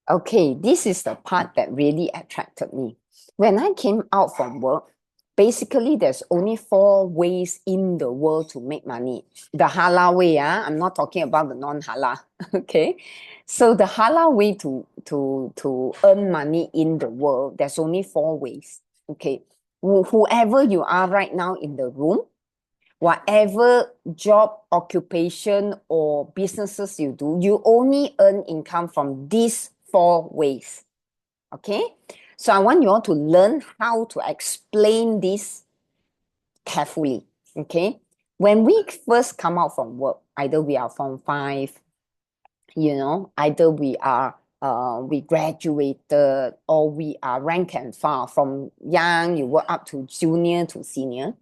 Okay, this is the part that really attracted me. When I came out from work, basically there's only four ways in the world to make money. The halal way, I'm not talking about the non-halal. Okay. So the halal way to earn money in the world, there's only four ways. Okay. Whoever you are right now in the room, whatever job, occupation, or businesses you do, you only earn income from these four ways. Okay? So I want you all to learn how to explain this carefully. Okay? When we first come out from work, either we are from five, either we graduated or we are rank and file from young, you work up to junior to senior.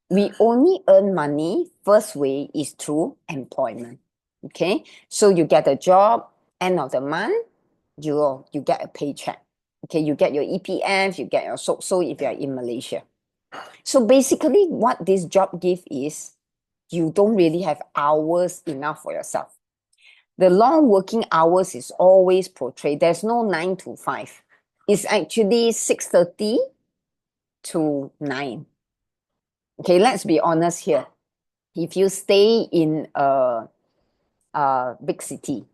We only earn money, first way is through employment. Okay, so you get a job, end of the month, you get a paycheck. Okay, you get your EPF, you get your so if you're in Malaysia. So basically, what this job gives is you don't really have hours enough for yourself. The long working hours is always portrayed. There's no 9 to 5. It's actually 6:30 to 9. Okay, let's be honest here. If you stay in a big city,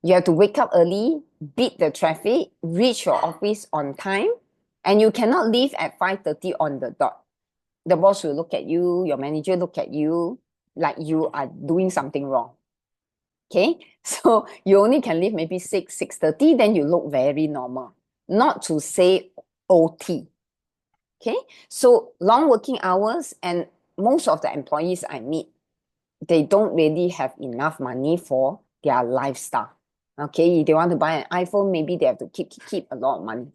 you have to wake up early, beat the traffic, reach your office on time, and you cannot leave at 5:30 on the dot. The boss will look at you, your manager look at you like you are doing something wrong. Okay, so you only can leave maybe 6:30, then you look very normal. Not to say OT. Okay, so long working hours, and most of the employees I meet, they don't really have enough money for their lifestyle. Okay, if they want to buy an iPhone, maybe they have to keep a lot of money.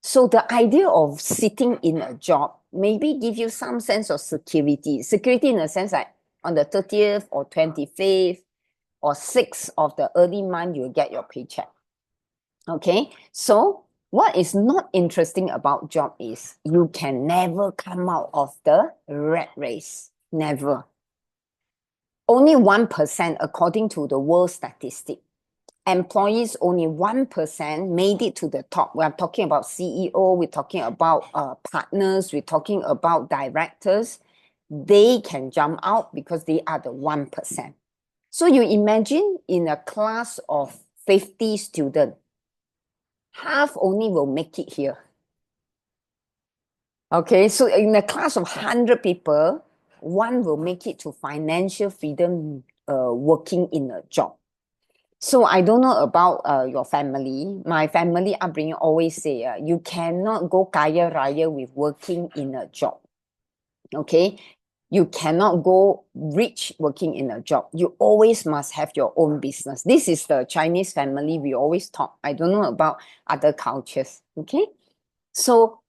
So the idea of sitting in a job maybe give you some sense of security. Security in the sense like on the 30th or 25th or 6th of the early month, you'll get your paycheck. Okay, so what is not interesting about job is you can never come out of the rat race. Never. Only 1%, according to the world statistic. Employees, only 1% made it to the top. We're talking about CEO, we're talking about partners, we're talking about directors. They can jump out because they are the 1%. So you imagine in a class of 50 students, half only will make it here. Okay, so in a class of 100 people, one will make it to financial freedom working in a job. So I don't know about your family. My family upbringing always say you cannot go kaya raya with working in a job. Okay, you cannot go rich working in a job. You always must have your own business. This is the Chinese family we always talk. I don't know about other cultures. Okay, so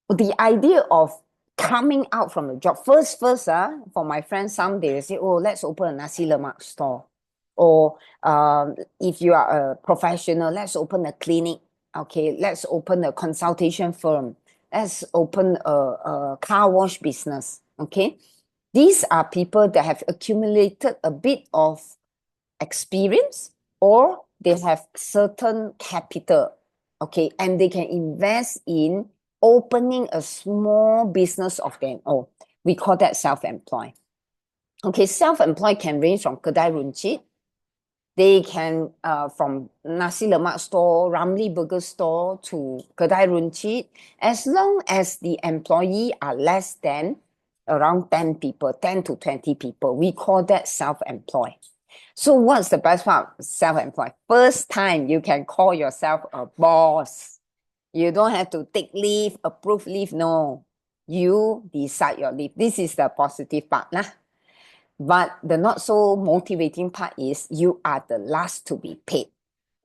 the idea of coming out from the job first, for my friends, some they say, oh, let's open a nasi lemak store. Or if you are a professional, let's open a clinic. Okay, let's open a consultation firm. Let's open a car wash business. Okay, these are people that have accumulated a bit of experience or they have certain capital. Okay, and they can invest in opening a small business of their own. We call that self-employed. Okay, self-employed can range from kedai runcit. They can from nasi lemak store, Ramly burger store to kedai runcit, as long as the employee are less than around 10 people, 10 to 20 people. We call that self-employed. So what's the best part of self-employed? First time you can call yourself a boss. You don't have to take leave, approve leave. No, you decide your leave. This is the positive part. But the not so motivating part is you are the last to be paid.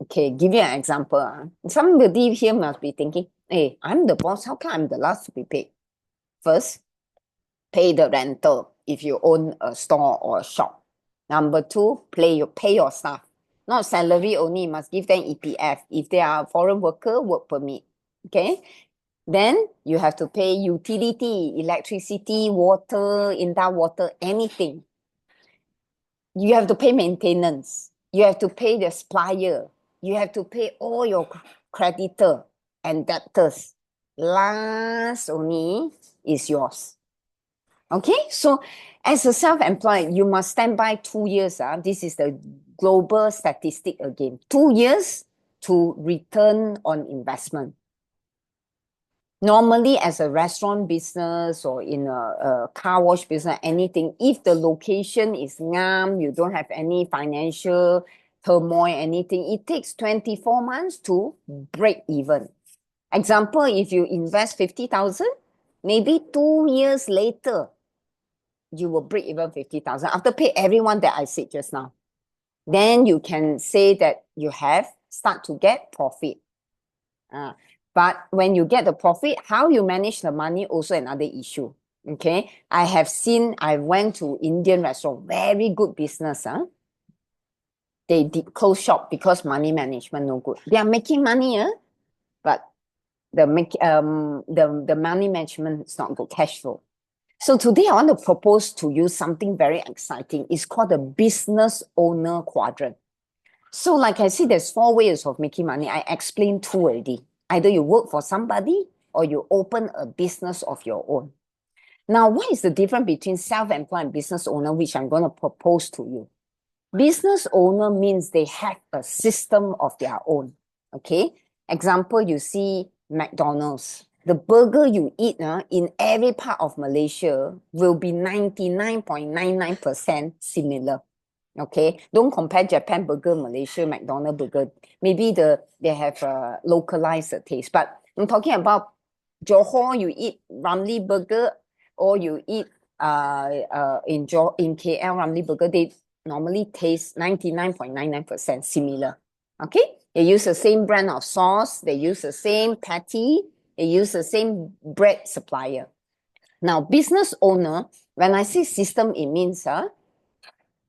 Okay, give you an example. Somebody here must be thinking, hey, I'm the boss. How come I'm the last to be paid? First, pay the rental if you own a store or a shop. Number two, pay your staff. Not salary only, must give them EPF. If they are foreign worker, work permit. Okay? Then you have to pay utility, electricity, water, indoor water, anything. You have to pay maintenance. You have to pay the supplier. you have to pay all your creditor and debtors. Last only is yours. Okay, so as a self-employed, you must stand by 2 years. This is the global statistic again. 2 years to return on investment. Normally, as a restaurant business or in a car wash business, anything, if the location is ngam, you don't have any financial turmoil, anything, it takes 24 months to break even. Example, if you invest 50,000, maybe 2 years later, you will break even 50,000 after pay everyone that I said just now. Then you can say that you have start to get profit. But when you get the profit, how you manage the money also another issue. Okay, I went to Indian restaurant, very good business. They did close shop because money management no good. They are making money, but the money management is not good, cash flow. So today I want to propose to you something very exciting. It's called the business owner quadrant. So like I see, there's 4 ways of making money. I explained 2 already. Either you work for somebody or you open a business of your own. Now, what is the difference between self-employed and business owner, which I'm going to propose to you? Business owner means they have a system of their own. Okay. Example, you see McDonald's. The burger you eat in every part of Malaysia will be 99.99% similar. Okay, don't compare Japan burger, Malaysia, McDonald burger. Maybe they have localized the taste. But I'm talking about Johor, you eat Ramly burger, or you eat in KL Ramly burger, they normally taste 99.99% similar. Okay, they use the same brand of sauce, they use the same patty, they use the same bread supplier. Now, business owner, when I say system, it means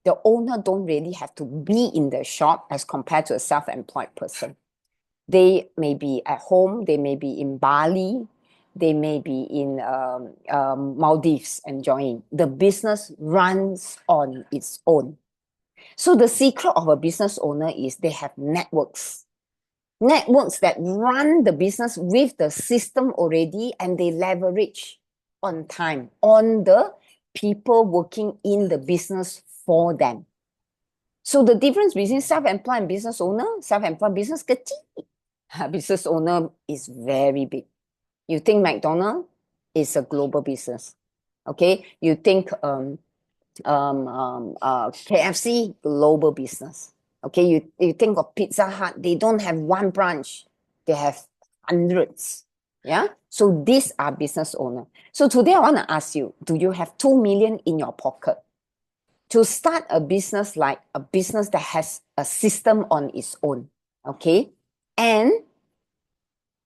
the owner don't really have to be in the shop as compared to a self-employed person. They may be at home, they may be in Bali, they may be in Maldives enjoying. The business runs on its own. So the secret of a business owner is they have networks. Networks that run the business with the system already, and they leverage on time, on the people working in the business for them. So the difference between self-employed and business owner, self-employed business kecil, business owner is very big. You think McDonald's is a global business. Okay, you think KFC, global business. Okay, you think of Pizza Hut, they don't have one branch, they have hundreds. Yeah, so these are business owners. So today I want to ask you, do you have 2 million in your pocket to start a business, like a business that has a system on its own? Okay, and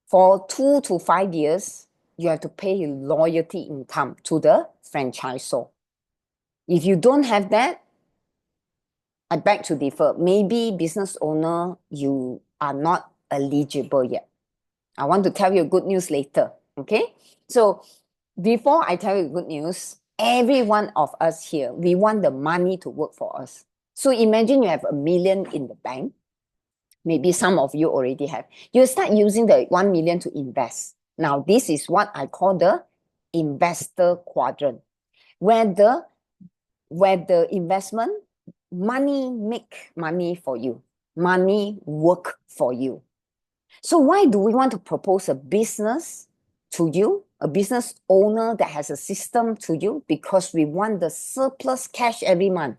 for 2 to 5 years, you have to pay loyalty income to the franchisor. If you don't have that, I beg to differ. Maybe business owner, you are not eligible yet. I want to tell you good news later. Okay, so before I tell you good news, every one of us here, we want the money to work for us. So imagine you have 1 million in the bank. Maybe some of you already have. You start using the 1 million to invest. Now, this is what I call the investor quadrant, where the investment, money make money for you. Money work for you. So why do we want to propose a business to you, a business owner that has a system to you? Because we want the surplus cash every month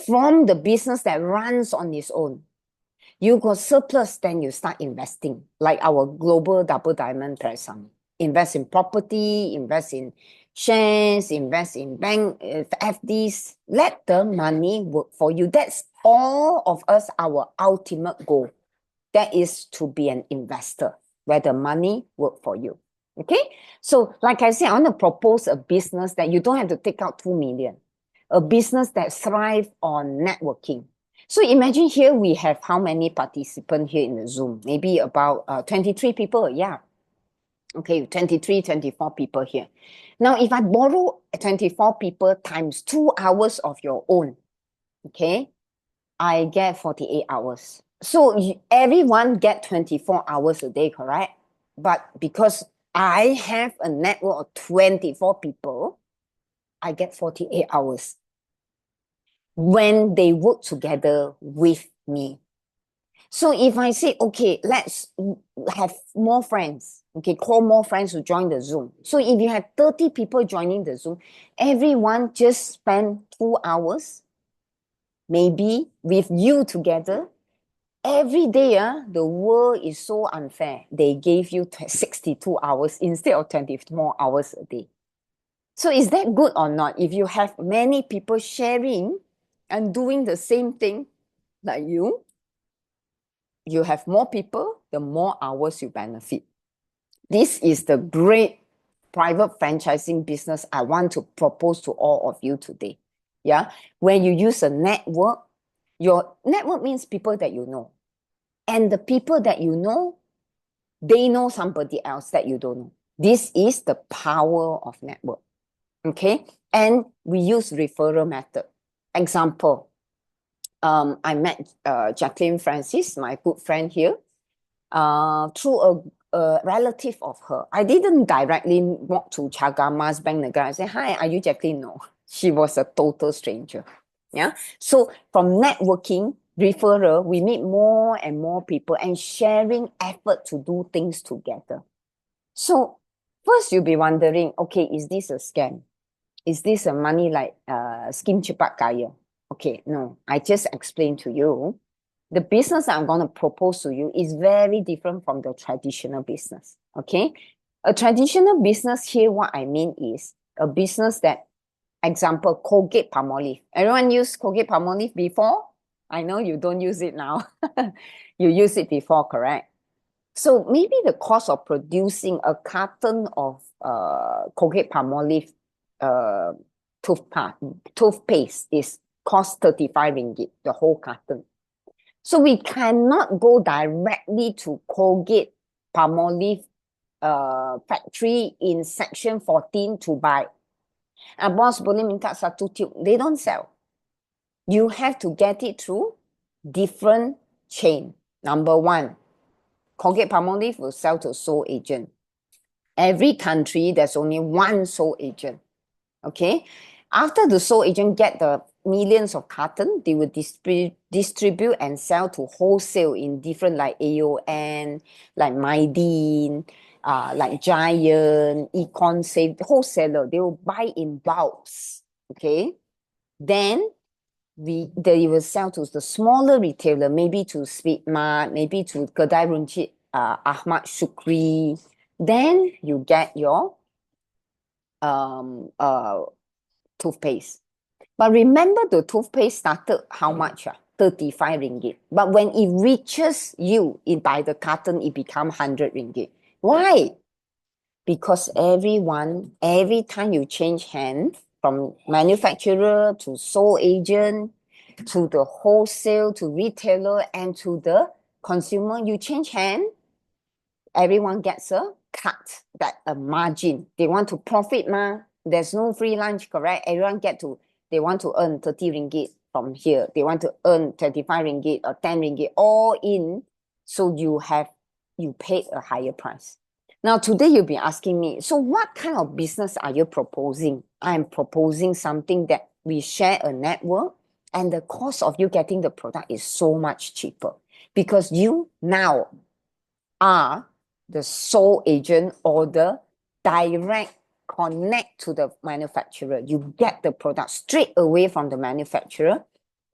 from the business that runs on its own. You got surplus, then you start investing, like our global double diamond person. Invest in property, invest in shares, invest in bank FDs. Let the money work for you. That's all of us, our ultimate goal. That is to be an investor, where the money work for you. Okay? So like I said, I want to propose a business that you don't have to take out 2 million. A business that thrives on networking. So imagine here we have how many participants here in the Zoom? Maybe about 23 people, yeah. Okay, 23, 24 people here. Now, if I borrow 24 people times 2 hours of your own, okay, I get 48 hours. So everyone get 24 hours a day, correct? But because I have a network of 24 people, I get 48 hours when they work together with me. So if I say, okay, let's have more friends, okay, call more friends to join the Zoom. So if you have 30 people joining the Zoom, everyone just spend 2 hours, maybe with you together. Every day, the world is so unfair. They gave you 62 hours instead of 24 hours a day. So is that good or not? If you have many people sharing and doing the same thing like you have more people, the more hours you benefit. This is the great private franchising business I want to propose to all of you today. Yeah. When you use a network, your network means people that you know. And the people that you know, they know somebody else that you don't know. This is the power of network. Okay. And we use referral method. Example, I met Jacqueline Francis, my good friend here, through a relative of her. I didn't directly walk to Chagama's bank Negara and say, hi, are you Jacqueline? No, she was a total stranger. Yeah. So from networking, referral, we meet more and more people and sharing effort to do things together. So first you'll be wondering, okay, is this a scam? Is this a money like scheme cepat kaya? Okay, no, I just explained to you. The business I'm going to propose to you is very different from the traditional business. Okay, a traditional business here, what I mean is a business that, example, Colgate Palmolive. Everyone use Colgate Palmolive before? I know you don't use it now. You use it before, correct? So maybe the cost of producing a carton of Colgate Palmolive uh, toothpaste is cost 35 ringgit, the whole carton. So we cannot go directly to Colgate Palmolive factory in section 14 to buy. Boss boleh minta satu tube. They don't sell. You have to get it through different chain. Number one, Colgate Palmolive will sell to sole agent. Every country, there's only one sole agent. Okay. After the sole agent get the millions of carton, they will distribute and sell to wholesale in different like AON, like Mydin, like Giant, Econ Safe, wholesaler. They will buy in bulks. Okay. Then they will sell to the smaller retailer, maybe to Speedmart, maybe to Kedai Runcit, Ahmad Shukri. Then you get your toothpaste. But remember the toothpaste started how much? 35 ringgit. But when it reaches you by the carton, it becomes 100 ringgit. Why? Because every time you change hand from manufacturer to sole agent to the wholesale to retailer and to the consumer, you change hand, everyone gets a cut, that a margin. They want to profit, ma. There's no free lunch, correct? They want to earn 30 ringgit from here. They want to earn 25 ringgit or 10 ringgit, all in. So you paid a higher price. Now, today you'll be asking me, so what kind of business are you proposing? I'm proposing something that we share a network and the cost of you getting the product is so much cheaper because you now are the sole agent or the direct connect to the manufacturer. You get the product straight away from the manufacturer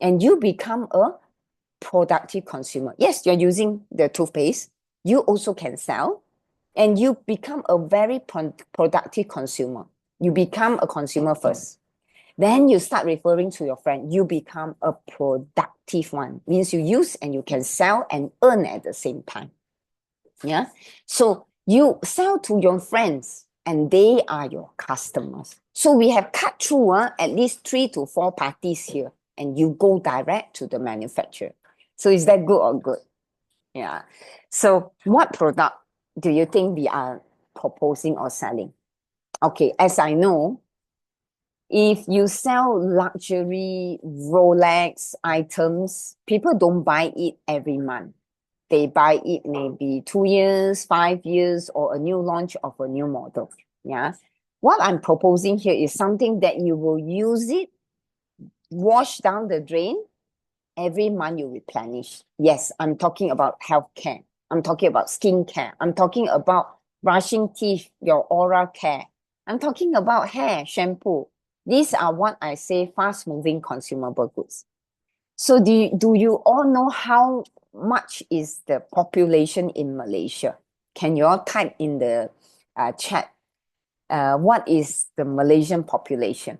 and you become a productive consumer. Yes, you're using the toothpaste. You also can sell and you become a very productive consumer. You become a consumer first. Then you start referring to your friend. You become a productive one. Means you use and you can sell and earn at the same time. Yeah. So you sell to your friends and they are your customers. So we have cut through at least 3 to 4 parties here and you go direct to the manufacturer. So is that good or good? Yeah. So what product do you think we are proposing or selling? Okay, as I know, If you sell luxury Rolex items, people don't buy it every month. They buy it maybe 2 years, 5 years, or a new launch of a new model. Yeah. What I'm proposing here is something that you will use it, wash down the drain, every month you replenish. Yes, I'm talking about healthcare. I'm talking about skincare. I'm talking about brushing teeth, your oral care. I'm talking about hair, shampoo. These are what I say fast moving consumable goods. So do you all know how much is the population in Malaysia? Can you all type in the chat what is the Malaysian population?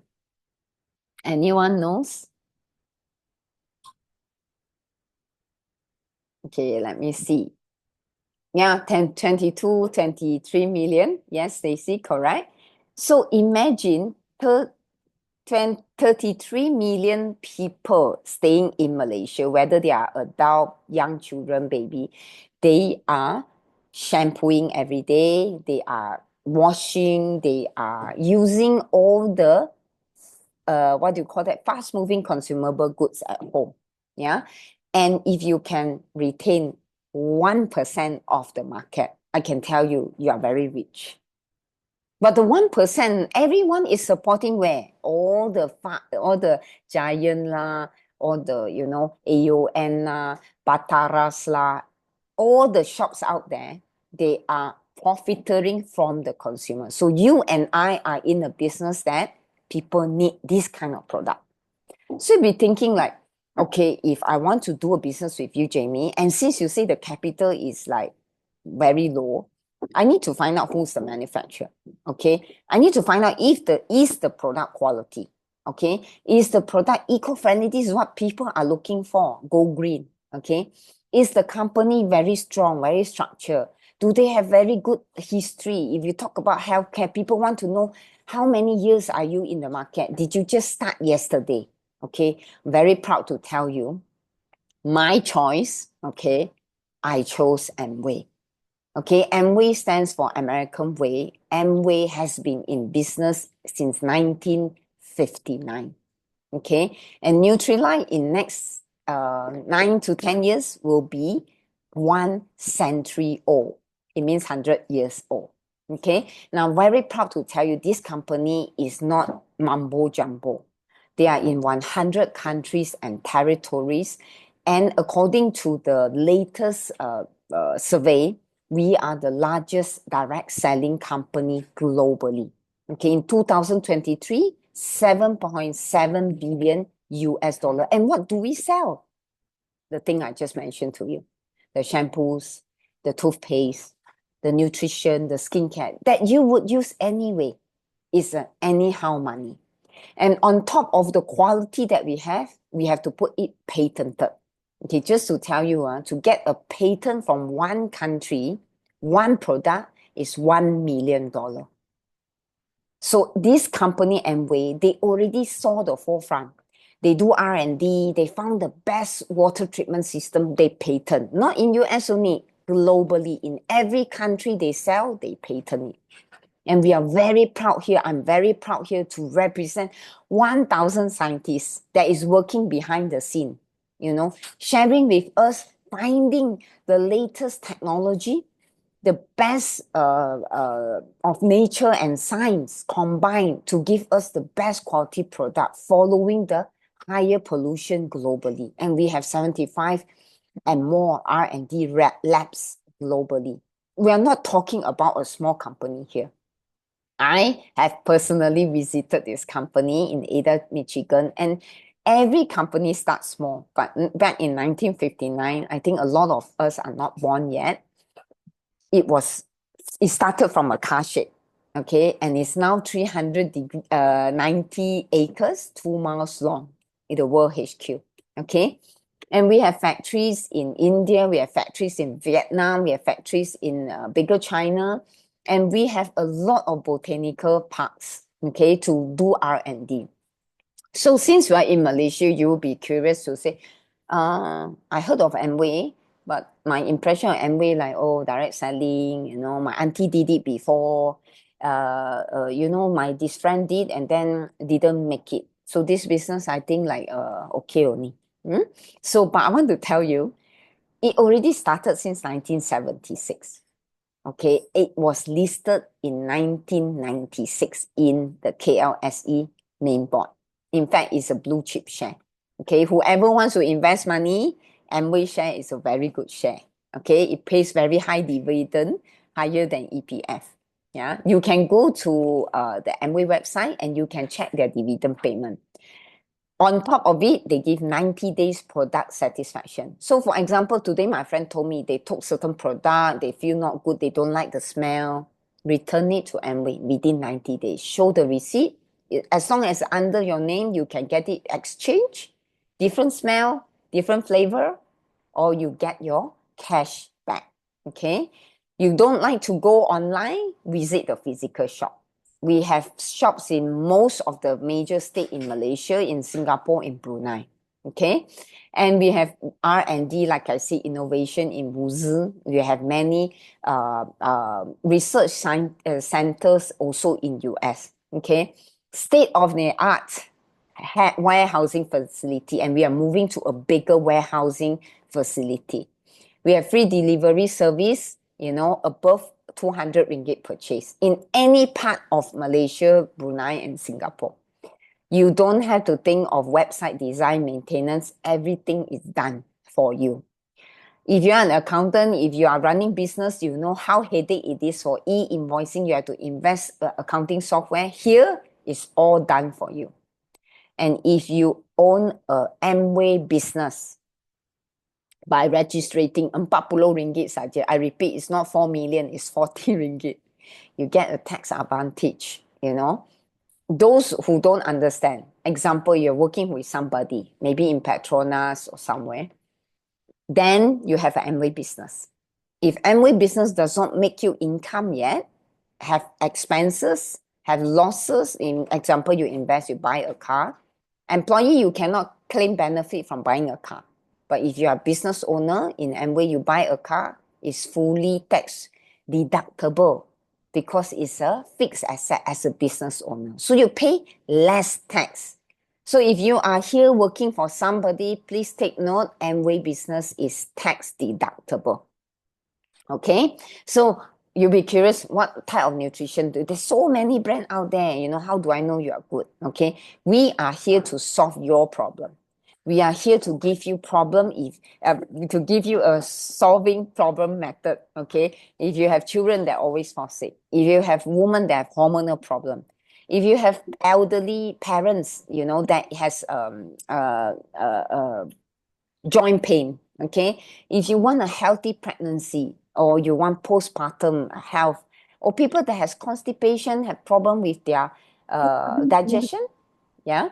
Anyone knows? Okay, let me see. Yeah, 10, 22, 23 million. Yes, Stacy, correct. So imagine 33 million people staying in Malaysia, whether they are adult, young children, baby, they are shampooing every day, they are washing, they are using all the what do you call that, fast moving consumable goods at home. Yeah. And if you can retain 1% of the market, I can tell you, you are very rich. But the 1%, everyone is supporting where? All the giant lah, all the, AON lah, Bataras lah, all the shops out there, they are profiteering from the consumer. So you and I are in a business that people need this kind of product. So you'll be thinking like, okay, if I want to do a business with you, Jamie, and since you say the capital is like very low, I need to find out who's the manufacturer. Okay. I need to find out if the product quality. Okay. Is the product eco-friendly? This is what people are looking for. Go green. Okay. Is the company very strong, very structured? Do they have very good history? If you talk about healthcare, people want to know how many years are you in the market? Did you just start yesterday? Okay. Very proud to tell you my choice. Okay. I chose Amway. Okay, Amway stands for American Way. Amway has been in business since 1959. Okay, and Nutrilite in next 9 to 10 years will be 1 century old. It means 100 years old. Okay, now very proud to tell you this company is not mumbo jumbo. They are in 100 countries and territories, and according to the latest survey, we are the largest direct selling company globally. Okay, in 2023, 7.7 billion US dollar. And what do we sell? The thing I just mentioned to you, the shampoos, the toothpaste, the nutrition, the skincare that you would use anyway is anyhow money. And on top of the quality that we have to put it patented. Okay, just to tell you, to get a patent from one country, one product is $1 million. So this company Amway, they already saw the forefront. They do R&D, they found the best water treatment system, they patent. Not in US only, globally. In every country they sell, they patent it. And we are very proud here. I'm very proud here to represent 1,000 scientists that is working behind the scene, sharing with us, finding the latest technology, the best of nature and science combined to give us the best quality product following the higher pollution globally. And we have 75 and more R&D labs globally. We are not talking about a small company here. I have personally visited this company in Ada, Michigan, and every company starts small. But back in 1959, I think a lot of us are not born yet. It started from a car shed, okay, and it's now 390 acres, 2 miles long, in the World HQ, okay. And we have factories in India, we have factories in Vietnam, we have factories in bigger China, and we have a lot of botanical parks, okay, to do R&D. So since we are in Malaysia, you will be curious to say, I heard of Amway, but my impression of Amway, like, oh, direct selling, my auntie did it before. my this friend did and then didn't make it. So this business, I think like okay only. Mm? So, but I want to tell you, it already started since 1976. Okay, it was listed in 1996 in the KLSE main board. In fact, it's a blue chip share. Okay, whoever wants to invest money, Amway share is a very good share. Okay, it pays very high dividend, higher than EPF. Yeah, you can go to the Amway website and you can check their dividend payment. On top of it, they give 90 days product satisfaction. So for example, today my friend told me they took certain product, they feel not good, they don't like the smell, return it to Amway within 90 days. Show the receipt. As long as under your name, you can get it exchanged, different smell, different flavor, or you get your cash back. Okay. You don't like to go online, visit the physical shop. We have shops in most of the major states in Malaysia, in Singapore, in Brunei. Okay. And we have R&D, like I said, innovation in Wuzi. We have many research centers also in US. Okay. State of the art warehousing facility, and we are moving to a bigger warehousing facility. We have free delivery service, above 200 ringgit purchase in any part of Malaysia, Brunei, and Singapore. You don't have to think of website design, maintenance. Everything is done for you. If you are an accountant, if you are running business, you know how headache it is for e-invoicing. You have to invest accounting software. Here is all done for you. And if you own a Amway business, by registering 40 ringgit saja. I repeat, it's not 4 million, it's 40 ringgit. You get a tax advantage, Those who don't understand, example, you're working with somebody, maybe in Petronas or somewhere, then you have an Amway business. If Amway business does not make you income yet, have expenses, have losses, in example, you invest, you buy a car, employee, you cannot claim benefit from buying a car. But if you are a business owner in Amway, you buy a car, it's fully tax deductible because it's a fixed asset as a business owner. So you pay less tax. So if you are here working for somebody, please take note, Amway business is tax deductible. Okay, so you'll be curious what type of nutrition do there's so many brands out there, how do I know you are good? Okay, we are here to solve your problem. We are here to give you to give you a solving problem method. Okay, if you have children that always fall sick, if you have women that have hormonal problem, if you have elderly parents, that has joint pain. Okay, if you want a healthy pregnancy or you want postpartum health, or people that has constipation, have problem with their digestion, yeah,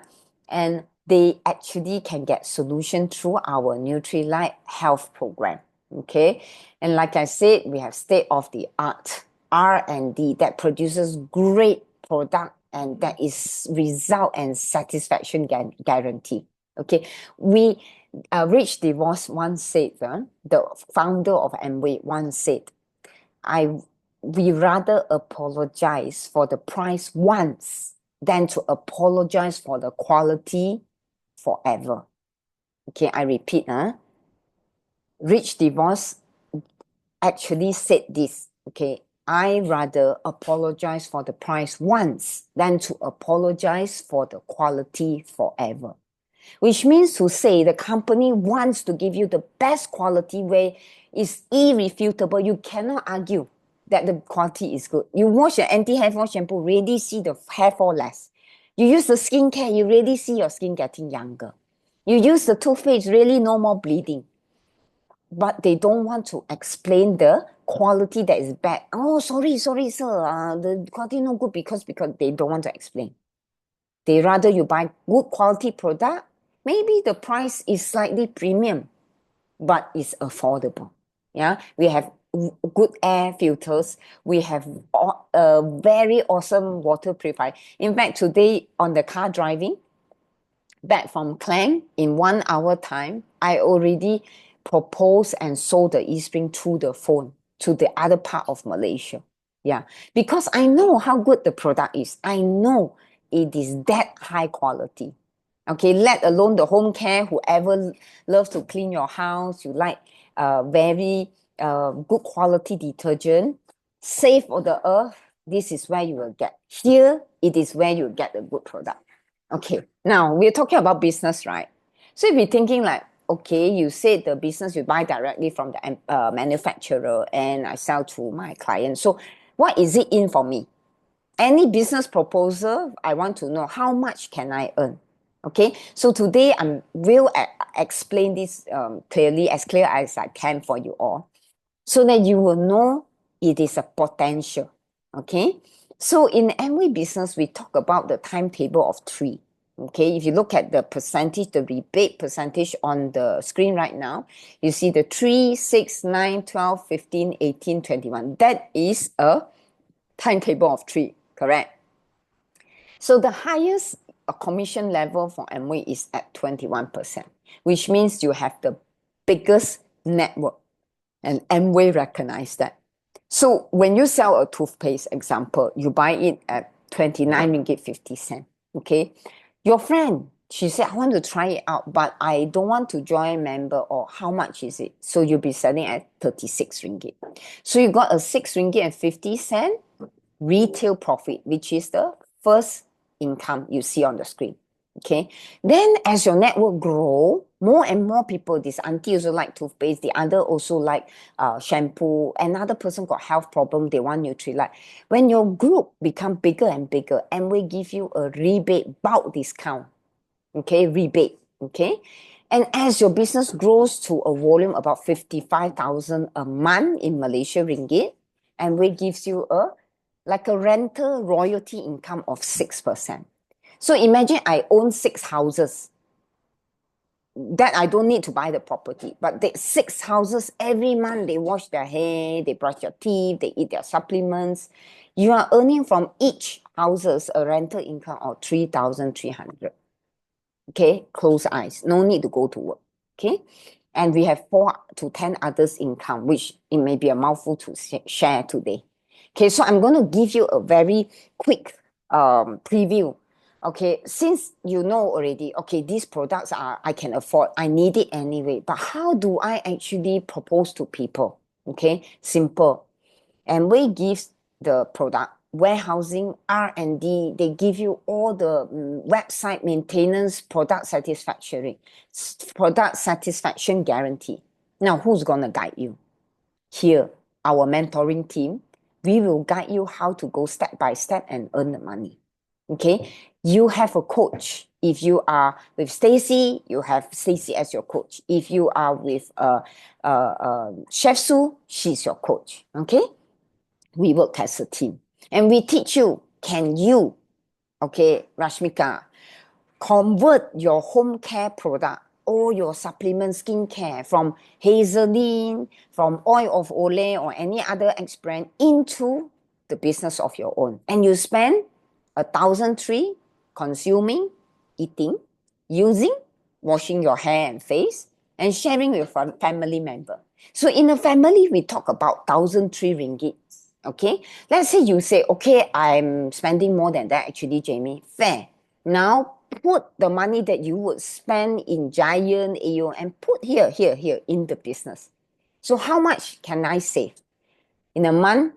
and they actually can get solution through our Nutrilite health program. Okay, and like I said, we have state of the art R&D that produces great product and that is result and satisfaction guarantee. Okay, Rich DeVos once said, the founder of Amway once said, we rather apologize for the price once than to apologize for the quality forever. Okay, I repeat, Rich DeVos actually said this. Okay, I rather apologize for the price once than to apologize for the quality forever. Which means to say the company wants to give you the best quality where it's irrefutable. You cannot argue that the quality is good. You wash your anti-hair fall shampoo, really see the hair fall less. You use the skincare, you really see your skin getting younger. You use the toothpaste, really no more bleeding. But they don't want to explain the quality that is bad. Oh, sorry, sir. The quality no good because they don't want to explain. They rather you buy good quality product. Maybe the price is slightly premium, but it's affordable. Yeah, we have good air filters. We have a very awesome water purifier. In fact, today on the car driving back from Klang in 1 hour time, I already proposed and sold the eSpring through the phone to the other part of Malaysia. Yeah, because I know how good the product is. I know it is that high quality. Okay, let alone the home care, whoever loves to clean your house, you like very good quality detergent, safe for the earth, this is where you will get. Here, it is where you get a good product. Okay, now we're talking about business, right? So if you're thinking like, okay, you said the business you buy directly from the manufacturer and I sell to my client. So what is it in for me? Any business proposal, I want to know how much can I earn. Okay, so today I will explain this clearly, as clear as I can for you all, so that you will know it is a potential. Okay, so in Amway business, we talk about the timetable of three. Okay, if you look at the percentage, the rebate percentage on the screen right now, you see the 3, 6, 9, 12, 15, 18, 21. That is a timetable of three, correct? So the highest commission level for Amway is at 21%, which means you have the biggest network, and Amway recognize that. So when you sell a toothpaste, example, you buy it at 29 ringgit 50 cent. Okay, your friend, she said, I want to try it out, but I don't want to join member, or how much is it? So you'll be selling at 36 ringgit. So you got a 6 ringgit and 50 cent retail profit, which is the first income you see on the screen. Okay, then as your network grow, more and more people, this auntie also like toothpaste, the other also like shampoo, another person got health problem, they want Nutrilite. When your group become bigger and bigger, and we give you a rebate bulk discount, okay, rebate, okay, and as your business grows to a volume about 55,000 a month in Malaysia ringgit, and we gives you a like a rental royalty income of 6%. So imagine I own 6 houses that I don't need to buy the property, but the 6 houses every month they wash their hair, they brush their teeth, they eat their supplements. You are earning from each houses a rental income of 3,300. Okay, close eyes, no need to go to work. Okay, and we have 4 to 10 others income, which it may be a mouthful to share today. Okay, so I'm going to give you a very quick preview. Okay, since you know already, okay, these products are I can afford, I need it anyway, but how do I actually propose to people? Okay, simple. And we give the product warehousing, R&D, they give you all the website maintenance, product satisfaction guarantee. Now, who's going to guide you? Here, our mentoring team, we will guide you how to go step by step and earn the money. Okay, you have a coach. If you are with Stacy, you have Stacy as your coach. If you are with Chef Sue, she's your coach. Okay, we work as a team, and we teach you, can you, okay, Rashmika, convert your home care product or your supplement skincare from Hazeline, from oil of Olay or any other ex brand into the business of your own. And you spend 1,003 consuming, eating, using, washing your hair and face, and sharing with a family member. So in a family, we talk about 1,003 ringgit. Okay, let's say you say, okay, I'm spending more than that actually, Jamie. Fair. Now put the money that you would spend in Giant, AO, and put here in the business. So how much can I save? In a month,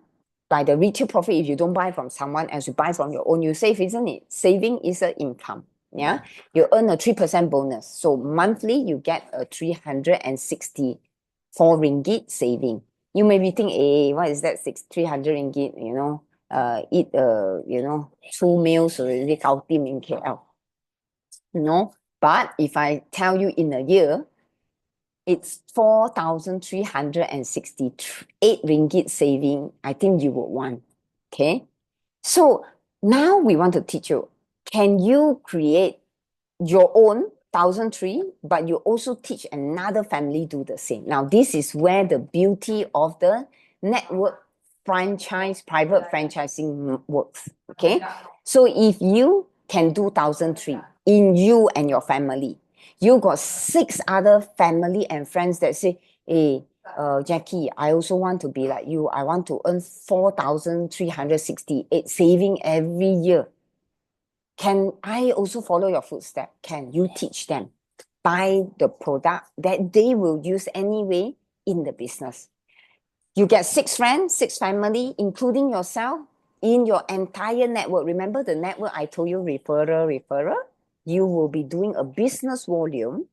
by the retail profit, if you don't buy from someone else, you buy from your own, you save, isn't it? Saving is an income. Yeah, you earn a 3% bonus. So monthly, you get a 364 ringgit saving. You may be thinking, hey, what is that? 300 ringgit, eat, 2 meals already, team in KL. But if I tell you in a year, it's 4,368 ringgit saving, I think you would want. Okay. So now we want to teach you, can you create your own 1,003, but you also teach another family do the same. Now, this is where the beauty of the network private franchising works. Okay. So if you can do 1,003 in you and your family, you got 6 other family and friends that say, hey, Jackie, I also want to be like you. I want to earn 4,368 saving every year. Can I also follow your footsteps? Can you teach them? Buy the product that they will use anyway in the business. You get 6 friends, 6 family, including yourself, in your entire network. Remember the network I told you, referral? You will be doing a business volume,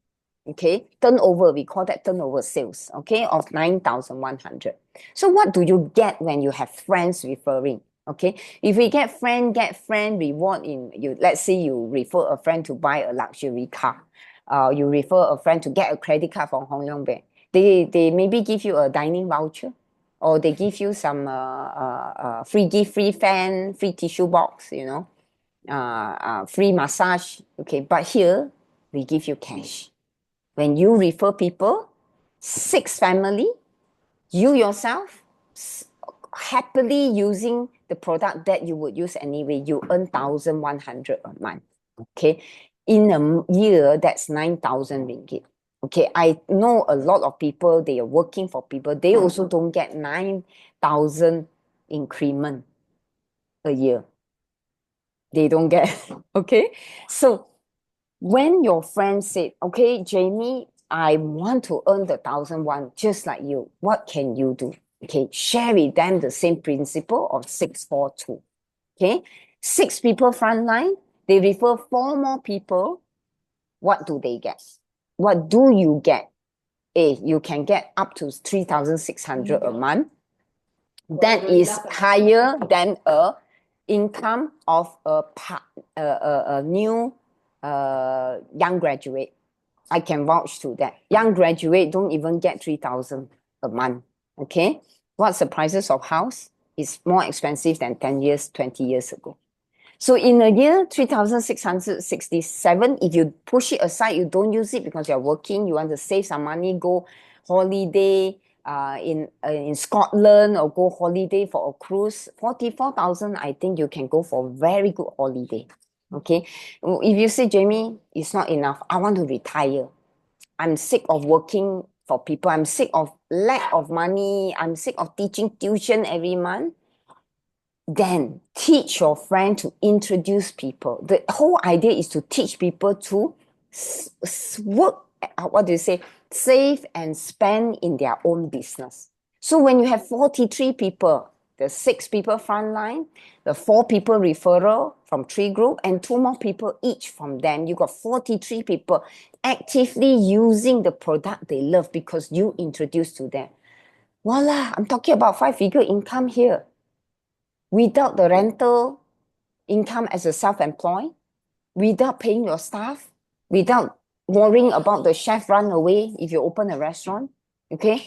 okay? Turnover, we call that turnover sales, okay, of 9,100. So what do you get when you have friends referring? Okay, if we get friend reward in you, let's say you refer a friend to buy a luxury car, you refer a friend to get a credit card from Hong Leong Bank. They maybe give you a dining voucher, or they give you some free gift, free fan, free tissue box, free massage. Okay, but here we give you cash. When you refer people, 6 family, you yourself happily using the product that you would use anyway, you earn 1,100 a month. Okay, in a year, that's 9,000 ringgit. Okay, I know a lot of people, they are working for people, they also don't get 9,000 increment a year. They don't get, okay? So when your friend said, okay, Jamie, I want to earn the 1,001 just like you, what can you do? Okay, share with them the same principle of 642. Okay, 6 people front line, they refer 4 more people. What do they get? What do you get? You can get up to 3,600 a month. That is higher than a income of a new young graduate. I can vouch to that. Young graduate don't even get 3,000 a month. Okay, what's the prices of house? It's more expensive than 10 years, 20 years ago. So in a year, 3,667, if you push it aside, you don't use it because you're working, you want to save some money, go holiday in Scotland, or go holiday for a cruise, 44,000, I think you can go for a very good holiday. Okay. If you say, Jamie, it's not enough, I want to retire. I'm sick of working for people. I'm sick of lack of money. I'm sick of teaching tuition every month. Then teach your friend to introduce people. The whole idea is to teach people to work, what do you say, save and spend in their own business. So when you have 43 people, the 6 people front line, the 4 people referral from 3 group, and 2 more people each from them, you got 43 people actively using the product they love because you introduced to them. Voila, I'm talking about 5-figure income here. Without the rental income as a self-employed, without paying your staff, without worrying about the chef run away if you open a restaurant, okay?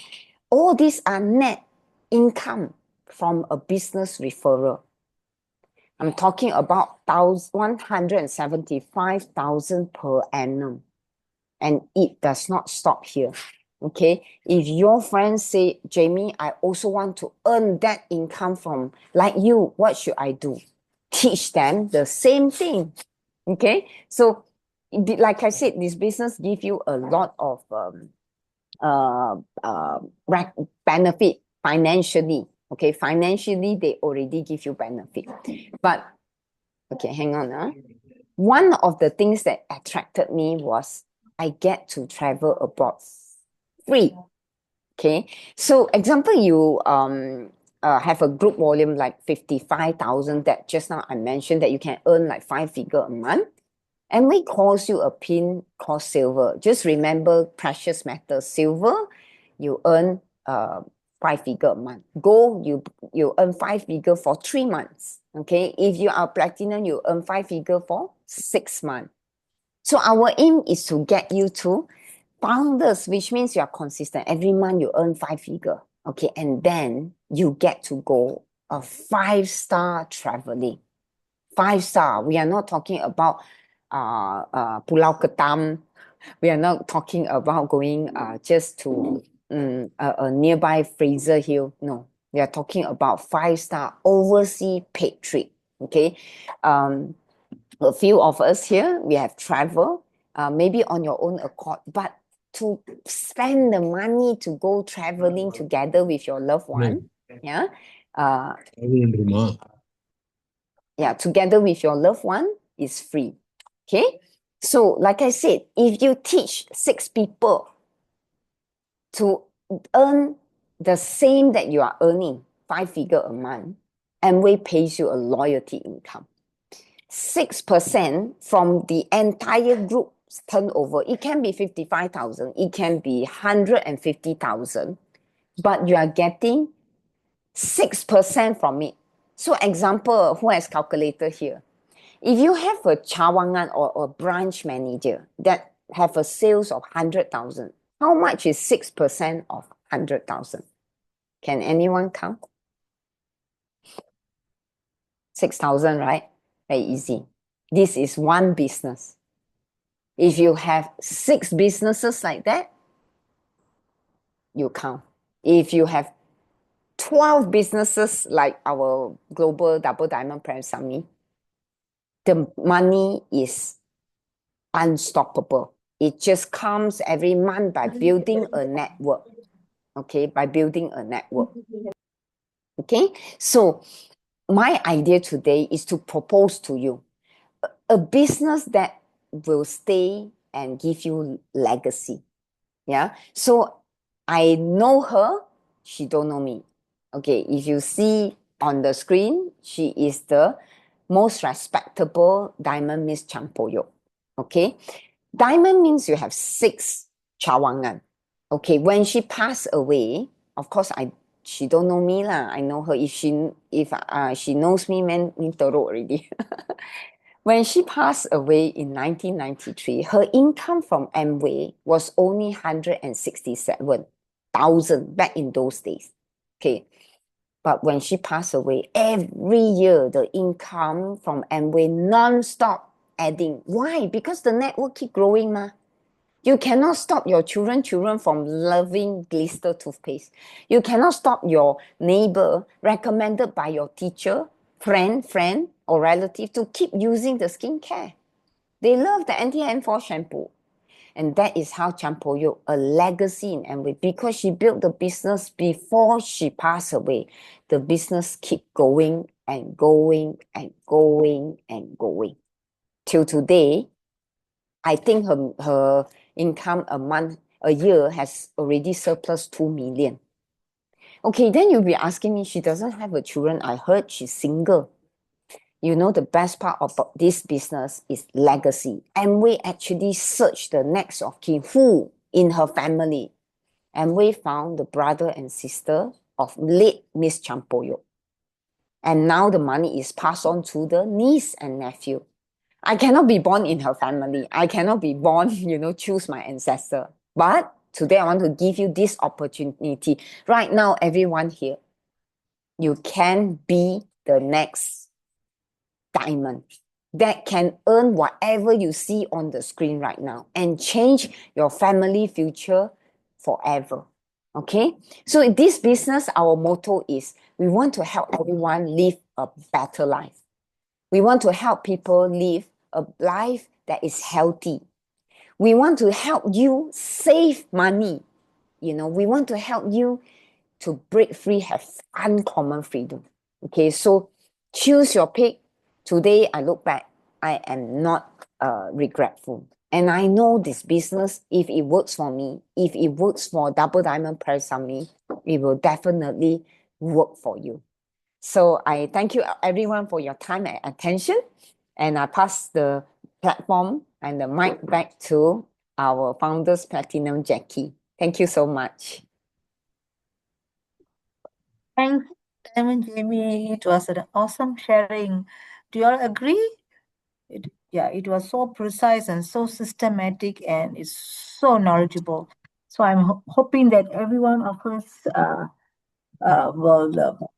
All these are net income from a business referral. I'm talking about 175,000 per annum. And it does not stop here. Okay, if your friends say, Jamie, I also want to earn that income from like you, what should I do? Teach them the same thing. Okay, so like I said, this business give you a lot of benefit financially. Okay, financially they already give you benefit, but okay, hang on. One of the things that attracted me was I get to travel abroad free. Okay, so example, you have a group volume like 55,000 that just now I mentioned that you can earn like 5-figure a month, and we calls you a pin called silver. Just remember precious metal silver, you earn 5-figure a month. Gold, you earn 5-figure for 3 months. Okay, if you are platinum, you earn 5-figure for 6 months. So our aim is to get you to founders, which means you are consistent. Every month you earn 5-figure. Okay, and then you get to go a 5-star traveling. 5-star. We are not talking about Pulau Ketam. We are not talking about going just to a nearby Fraser Hill. No, we are talking about 5-star overseas paid trip. Okay, a few of us here, we have traveled, maybe on your own accord, but to spend the money to go traveling together with your loved one. Yeah. Yeah, together with your loved one is free. Okay. So, like I said, if you teach 6 people to earn the same that you are earning, 5-figure a month, Amway pays you a loyalty income. 6% from the entire group's turnover. It can be 55,000, it can be 150,000, but you are getting 6% from it. So, example, who has calculator here? If you have a cawangan or a branch manager that have a sales of 100,000, how much is 6% of 100,000? Can anyone count? 6,000, right? Very easy. This is one business. If you have 6 businesses like that, you count. If you have 12 businesses like our global double diamond Prime Summit, the money is unstoppable. It just comes every month by building a network. Okay, by building a network. Okay, so my idea today is to propose to you a business that will stay and give you legacy. Yeah, so I know her, she don't know me. Okay, if you see on the screen, she is the most respectable Diamond Miss Champoyo. Okay, Diamond means you have 6 cawangan. Okay, when she passed away, of course she don't know me lah. I know her. If she knows me, man, teruk already. When she passed away in 1993, her income from Amway was only 167,000 back in those days. Okay. But when she passed away, every year the income from Amway non-stop adding. Why? Because the network keep growing, ma. You cannot stop your children from loving Glister toothpaste. You cannot stop your neighbor recommended by your teacher, friend, or relative to keep using the skincare. They love the anti-N4 shampoo. And that is how Champoyo, a legacy in Amway, because she built the business before she passed away. The business keep going and going and going and going. Till today, I think her income a year has already surplus 2 million. Okay, then you'll be asking me, she doesn't have a children. I heard she's single. You know, the best part about this business is legacy. Amway actually searched the next of kin, who in her family. Amway found the brother and sister of late Miss Champoyo. And now the money is passed on to the niece and nephew. I cannot be born in her family. I cannot be born, choose my ancestor. But today I want to give you this opportunity. Right now, everyone here, you can be the next diamond that can earn whatever you see on the screen right now and change your family future forever. Okay? So in this business, our motto is we want to help everyone live a better life. We want to help people live a life that is healthy. We want to help you save money. We want to help you to break free, have uncommon freedom. Okay, so choose your pick. Today, I look back, I am not regretful. And I know this business, if it works for me, if it works for Double Diamond Press Summit, it will definitely work for you. So I thank you everyone for your time and attention. And I pass the platform and the mic back to our founders, Platinum Jackie. Thank you so much. Thanks, Diamond Jamie. It was an awesome sharing. Do you all agree? It was so precise and so systematic, and it's so knowledgeable. So I'm hoping that every one of us will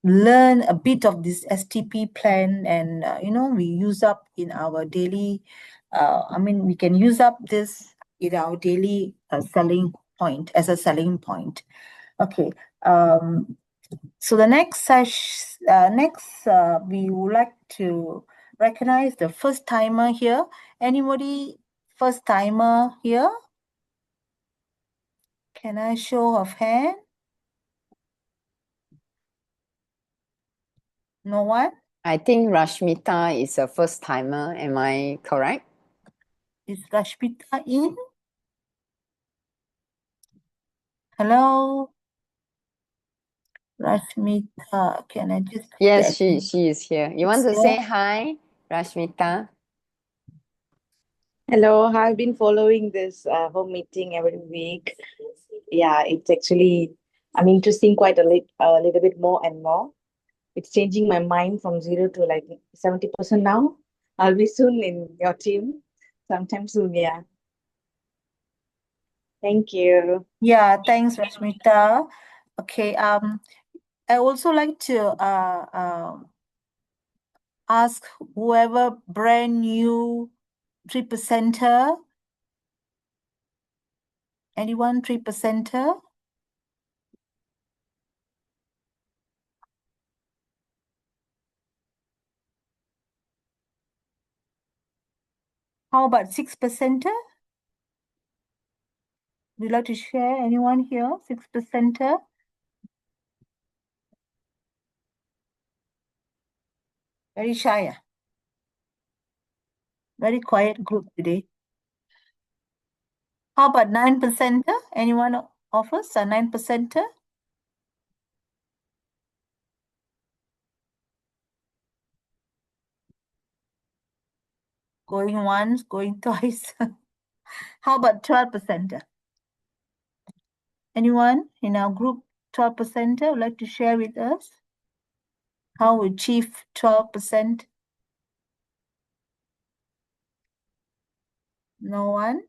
learn a bit of this STP plan, and we use up in our daily. We can use up this in our daily selling point as a selling point. Okay. So the next we would like to recognize the first timer here. Anybody first timer here? Can I show of hand? No one? I think Rashmita is a first timer. Am I correct? Is Rashmita in? Hello? Rashmita, can I just Yes, check? she is here. You want to It's say here. hi, Rashmita? Hello, I've been following this home meeting every week. Yeah, it's actually, I'm interesting quite a little bit more and more. It's changing my mind from zero to like 70% now. I'll be soon in your team, sometime soon. Yeah. Thank you. Yeah, thanks, Rashmita. Okay, I also like to ask whoever brand new 3%er. Anyone 3%er? How about 6%er? Would you like to share? Anyone here? 6%er? Very shy. Very quiet group today. How about 9%er? Anyone of us a 9%er? Going once, going twice. How about 12%er? Anyone in our group 12%er would like to share with us how we achieve 12%? No one?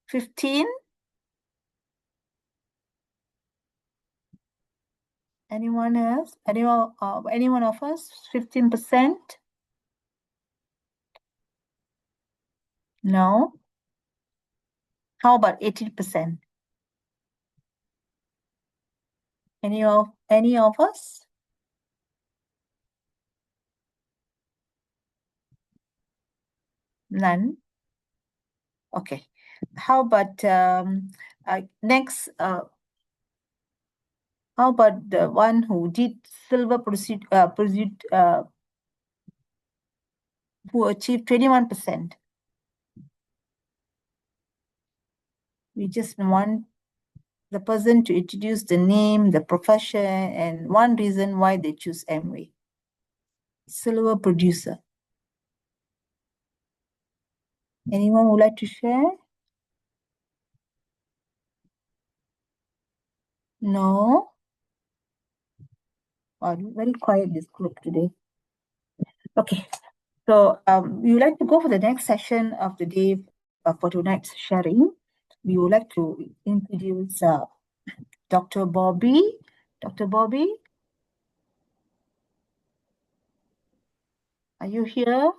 15? Anyone else? Anyone of us? 15%? No. How about 18%? Any of us? None. Okay. How about next? How about the one who did silver pursuit? Who achieved 21%? We just want the person to introduce the name, the profession, and one reason why they choose Amway. Silver producer. Anyone would like to share? No? Oh, very quiet this group today. Okay, so we would like to go for the next session of the day for tonight's sharing. We would like to introduce Dr. Bobby. Dr. Bobby, are you here?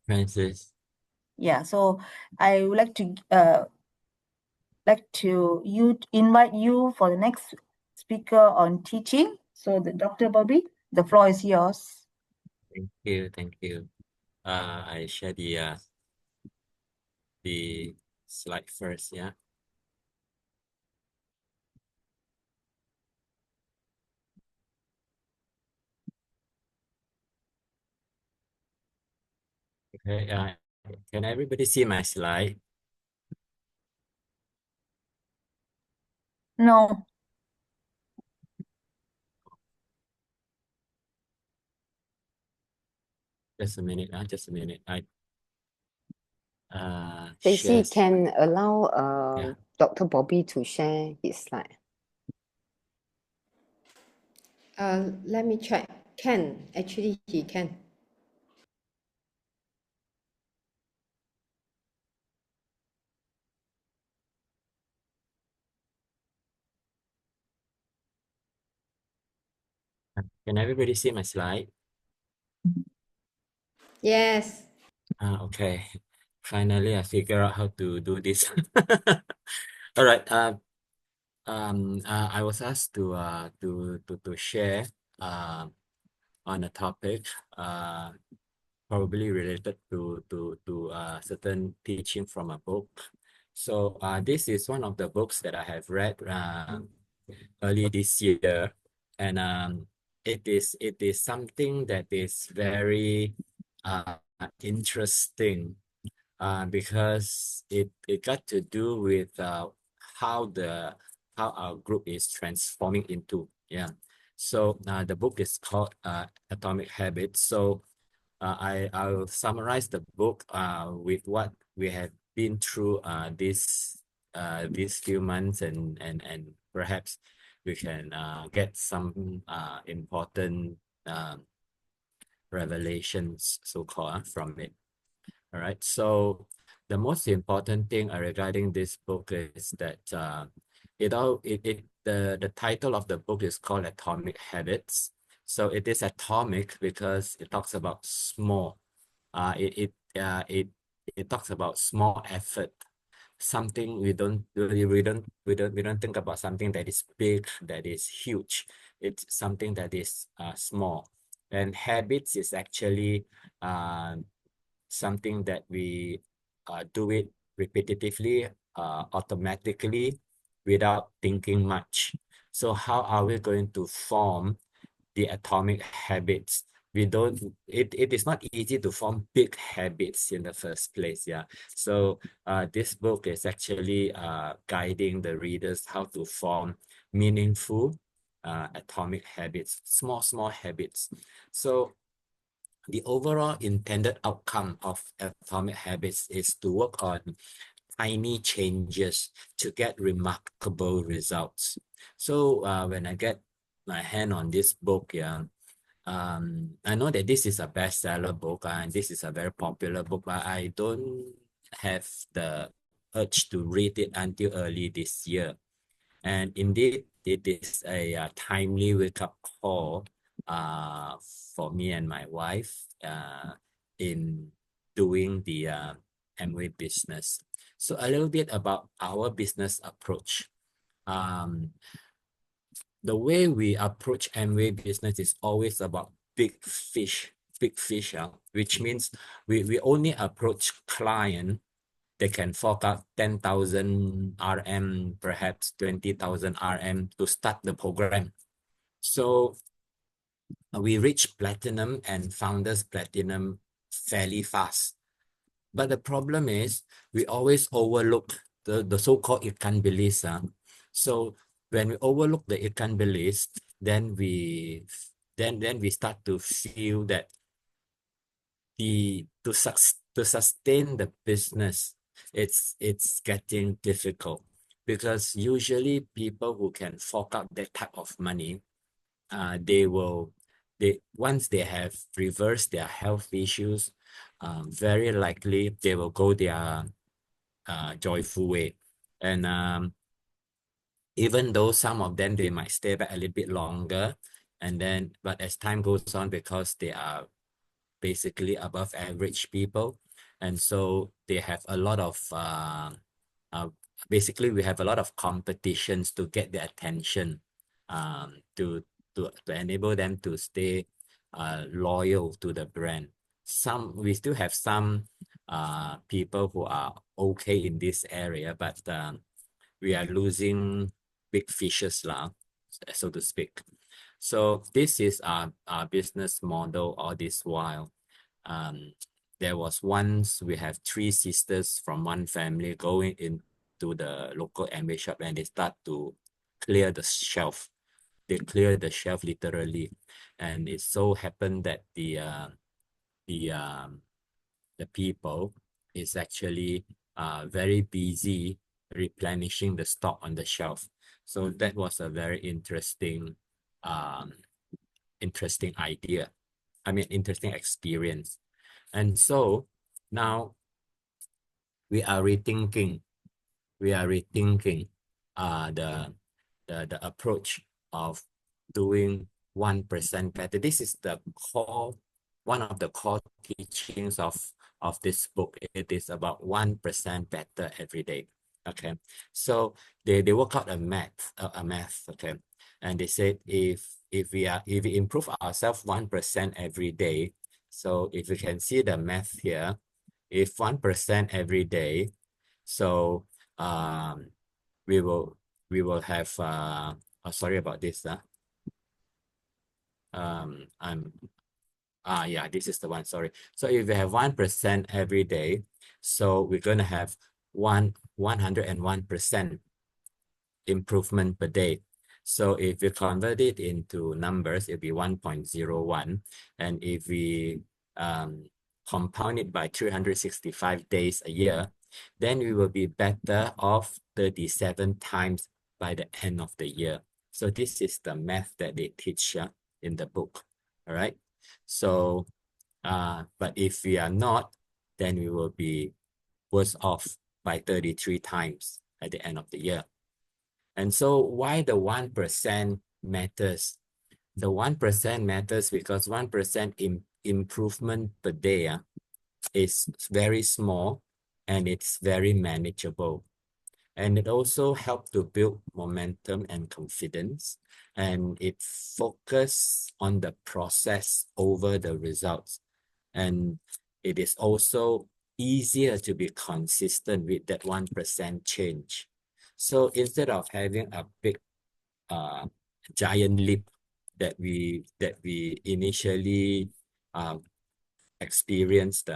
Francis. Yeah, so I would like to invite you for the next speaker on teaching. So Dr. Bobby, the floor is yours. Thank you. I share the slide first, yeah. Okay, can everybody see my slide? No. Just a minute, just a minute. Stacy, share can allow Yeah. Dr. Bobby to share his slide. Let me check. Can, actually he can. Can everybody see my slide? Yes. Okay. Finally, I figure out how to do this. All right. I was asked to share on a topic probably related to certain teaching from a book. So this is one of the books that I have read early this year, and it is something that is very interesting because it got to do with how our group is transforming into. Yeah. So the book is called Atomic Habits. So I'll summarize the book with what we have been through these few months, and perhaps we can get some important revelations, so-called, from it. All right. So the most important thing regarding this book is that the title of the book is called Atomic Habits. So it is atomic because it talks about small. It talks about small effort, something we don't think about something that is big, that is huge. It's something that is small. And habits is actually something that we do it repetitively, automatically, without thinking much. So how are we going to form the atomic habits? It is not easy to form big habits in the first place. Yeah. So this book is actually guiding the readers how to form meaningful atomic habits, small habits. So the overall intended outcome of atomic habits is to work on tiny changes to get remarkable results. So when I get my hand on this book, yeah, I know that this is a bestseller book and this is a very popular book, but I don't have the urge to read it until early this year. And indeed, it is a timely wake-up call for me and my wife in doing the Amway business. So a little bit about our business approach. The way we approach Amway business is always about big fish, which means we only approach client that can fork out 10,000 RM, perhaps 20,000 RM to start the program. So we reach platinum and founders platinum fairly fast. But the problem is we always overlook the so-called ikan bilis. So when we overlook the ikan bilis, then we start to feel that to sustain the business, it's getting difficult, because usually people who can fork out that type of money, they once they have reversed their health issues, very likely they will go their joyful way. And even though some of them, they might stay back a little bit longer, but as time goes on, because they are basically above average people, and so they have a lot of basically we have a lot of competitions to get their attention, to enable them to stay loyal to the brand. We still have some people who are okay in this area, but we are losing big fishes now, so to speak. So this is our business model all this while. There was once we have 3 sisters from one family going into the local Amway shop, and they start to clear the shelf. They clear the shelf literally, and it so happened that the people is actually very busy replenishing the stock on the shelf. So that was a very interesting idea. I mean, interesting experience. And so now we are rethinking the approach of doing 1% better. This is one of the core teachings of this book. It is about 1% better every day. Okay, so they work out a math. Okay, and they said if we improve ourselves 1% every day, So if you can see the math here, if 1% every day, so we will have oh, sorry about this. I'm yeah, this is the one, sorry. So if we have 1% every day, so we're gonna have 101% improvement per day. So if you convert it into numbers, it'll be 1.01. And if we compound it by 365 days a year, then we will be better off 37 times by the end of the year. So this is the math that they teach in the book. All right. So, but if we are not, then we will be worse off by 33 times at the end of the year. And so why the 1% matters? The 1% matters because 1% improvement per day is very small and it's very manageable. And it also helps to build momentum and confidence. And it focuses on the process over the results. And it is also easier to be consistent with that 1% change. So instead of having a big giant leap that we initially experienced,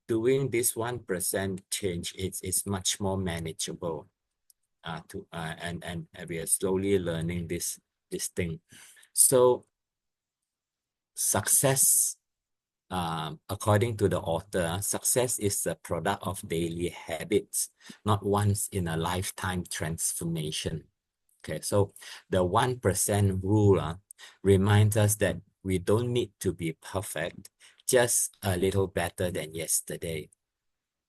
doing this 1% change is much more manageable. And we are slowly learning this thing. So success, according to the author, success is the product of daily habits, not once in a lifetime transformation. Okay, so the 1% rule reminds us that we don't need to be perfect, just a little better than yesterday.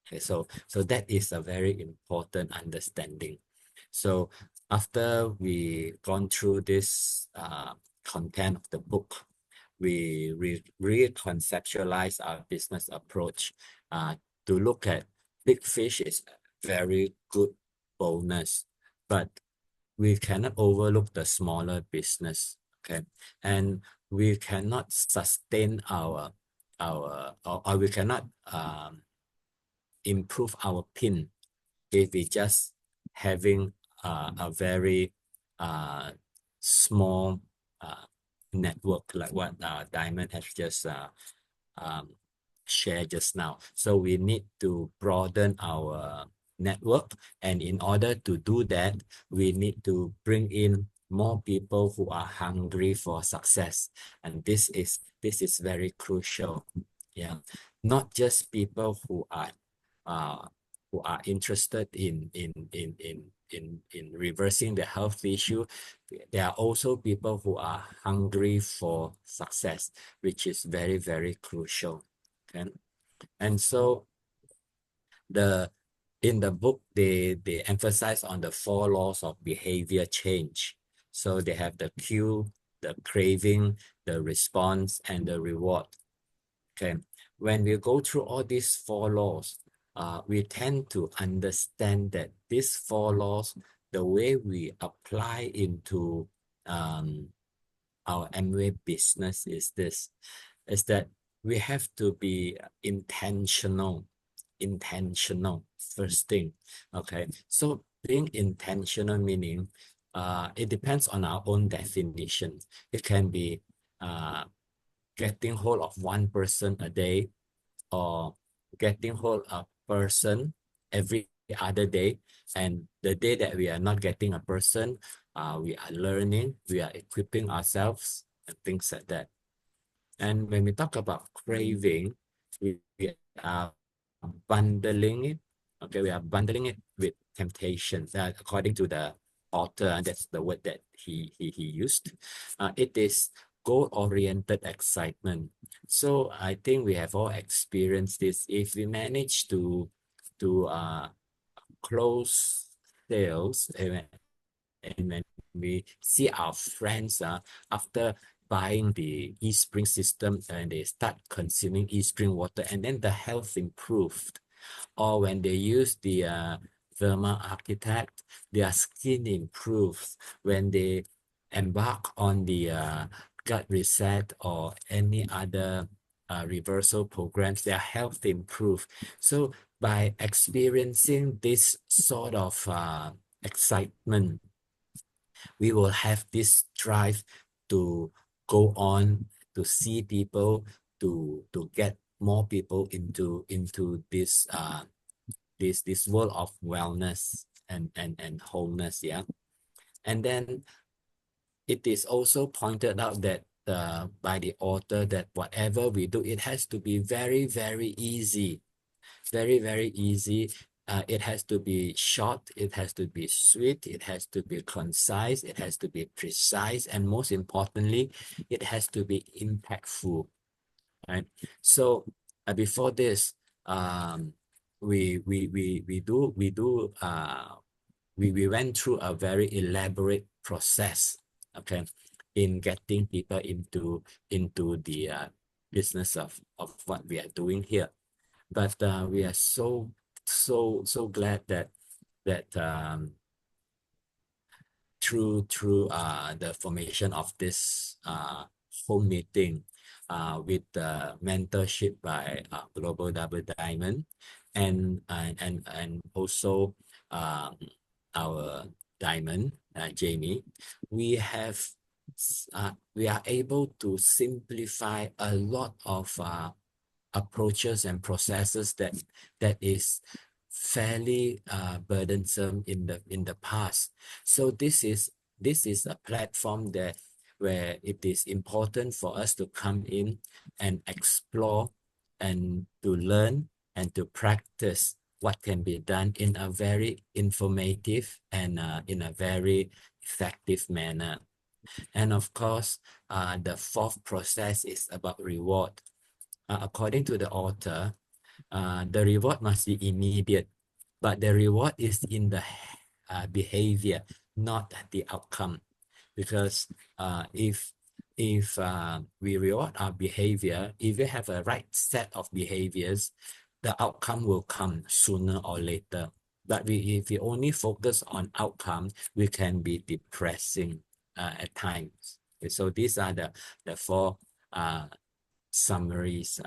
Okay, so that is a very important understanding. So after we gone through this content of the book, we reconceptualize our business approach to look at big fish is very good bonus, but we cannot overlook the smaller business, okay? And we cannot sustain our or we cannot improve our pin if we just having a very small network like what Diamond has just shared just now. So we need to broaden our network, and in order to do that, we need to bring in more people who are hungry for success, and this is very crucial. Yeah, not just people who are interested in reversing the health issue. There are also people who are hungry for success, which is very, very crucial. Okay? And so in the book, they emphasize on the 4 laws of behavior change. So they have the cue, the craving, the response, and the reward. Okay, when we go through all these 4 laws, we tend to understand that these 4 laws, the way we apply into our Amway business is that we have to be intentional first thing. Okay, so being intentional meaning it depends on our own definition. It can be getting hold of one person a day, or getting hold of a person every other day, and the day that we are not getting a person, we are learning, we are equipping ourselves and things like that. And when we talk about craving, we are bundling it. Okay, we are bundling it with temptation. According to the author, that's the word that he used. It is goal-oriented excitement. So I think we have all experienced this. If we manage to close sales, and when we see our friends after buying the eSpring system and they start consuming eSpring water, and then the health improved, or when they use the Thermal Architect, their skin improves. When they embark on the gut reset or any other reversal programs, their health improve. So by experiencing this sort of excitement, we will have this drive to go on, to see people, to get more people into this world of wellness and wholeness. Yeah. And then it is also pointed out that by the author that whatever we do, it has to be very, very easy, very, very easy. It has to be short, it has to be sweet, it has to be concise, it has to be precise, and most importantly, it has to be impactful, right? So before this, we went through a very elaborate process, okay, in getting people into the business of what we are doing here. But we are so glad that through the formation of this home meeting with the mentorship by Global Double Diamond and also our diamond Jamie, we are able to simplify a lot of approaches and processes that is fairly burdensome in the past. So this is a platform where it is important for us to come in and explore and to learn and to practice what can be done in a very informative and in a very effective manner. And of course, the fourth process is about reward. According to the author, the reward must be immediate, but the reward is in the behavior, not the outcome. Because if we reward our behavior, if we have a right set of behaviors, the outcome will come sooner or later. But if we only focus on outcome, we can be depressing at times. Okay, so these are the four summaries,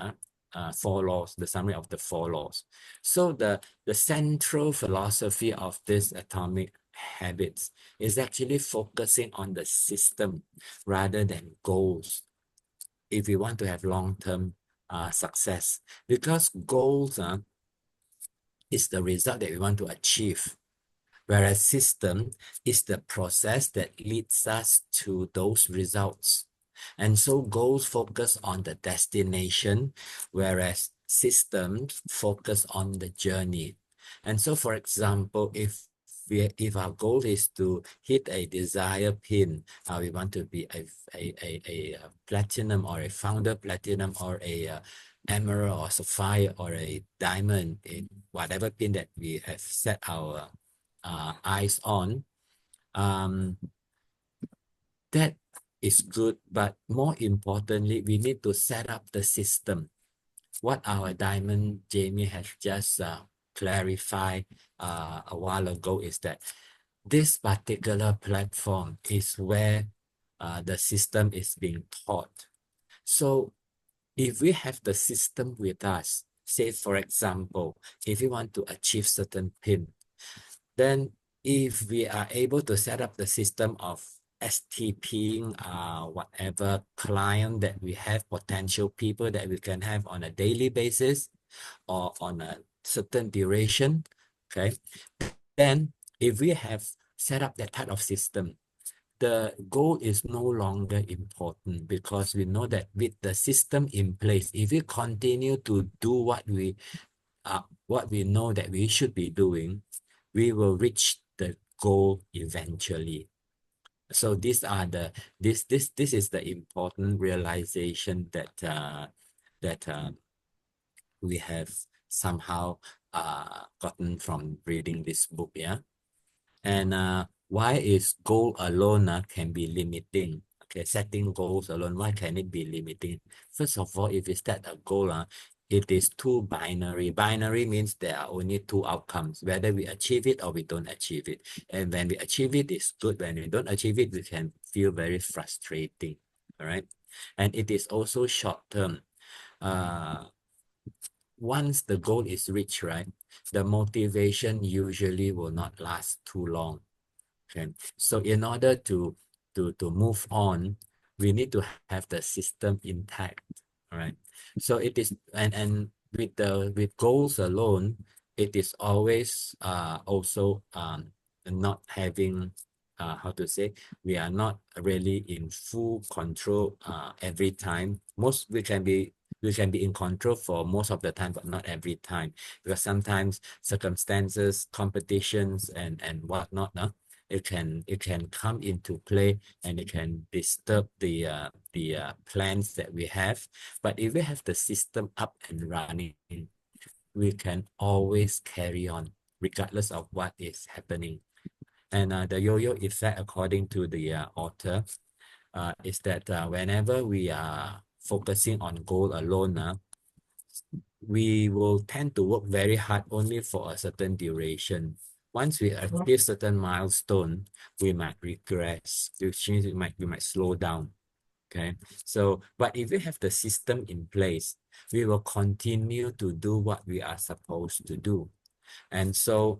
four laws, the summary of the four laws. So the central philosophy of this atomic habits is actually focusing on the system rather than goals if we want to have long-term success, because goals is the result that we want to achieve, whereas system is the process that leads us to those results. And so goals focus on the destination, whereas systems focus on the journey. And so, for example, if our goal is to hit a desired pin, we want to be a platinum or a founder platinum or a emerald or sapphire or a diamond, in whatever pin that we have set our eyes on, that is good, but more importantly, we need to set up the system. What our diamond Jamie has just clarified a while ago is that this particular platform is where the system is being taught. So if we have the system with us, say for example, if we want to achieve certain pin, then if we are able to set up the system of STPing whatever client that we have, potential people that we can have on a daily basis or on a certain duration, okay, then if we have set up that type of system, the goal is no longer important, because we know that with the system in place, if we continue to do what we know that we should be doing, we will reach the goal eventually. So these are this is the important realization that we have somehow gotten from reading this book, yeah. And why is goal alone can be limiting? Okay, setting goals alone, why can it be limiting? First of all, if we set a goal, it is too binary. Binary means there are only two outcomes, whether we achieve it or we don't achieve it. And when we achieve it, it's good. When we don't achieve it, we can feel very frustrating. All right. And it is also short term. once the goal is reached, right, the motivation usually will not last too long. Okay, so in order to move on, we need to have the system intact. All right. So it is, and with goals alone, it is always also not having how to say, we are not really in full control every time. We can be in control for most of the time, but not every time, because sometimes circumstances, competitions, and whatnot, it can come into play, and it can disturb the plans that we have. But if we have the system up and running, we can always carry on regardless of what is happening. And the yo-yo effect, according to the author, is that whenever we are focusing on goal alone, we will tend to work very hard only for a certain duration. Once we achieve certain milestone, we might regress, which means we might slow down. Okay, so but if we have the system in place, we will continue to do what we are supposed to do. And so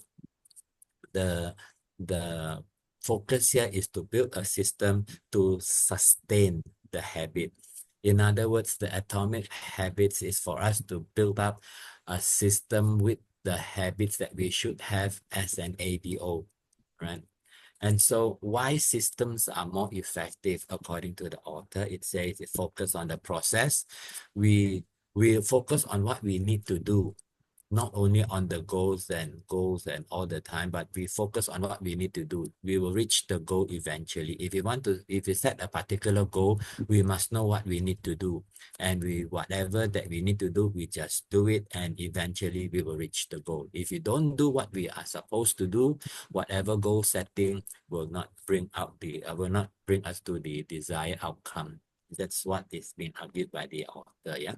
the focus here is to build a system to sustain the habit. In other words, the atomic habits is for us to build up a system with the habits that we should have as an ABO, right? And so why systems are more effective, according to the author, it says it focus on the process. We focus on what we need to do, not only on the goals and all the time, but we focus on what we need to do. We will reach the goal eventually. If we set a particular goal, we must know what we need to do. And whatever that we need to do, we just do it, and eventually we will reach the goal. If you don't do what we are supposed to do, whatever goal setting will not bring us to the desired outcome. That's what is being argued by the author, yeah.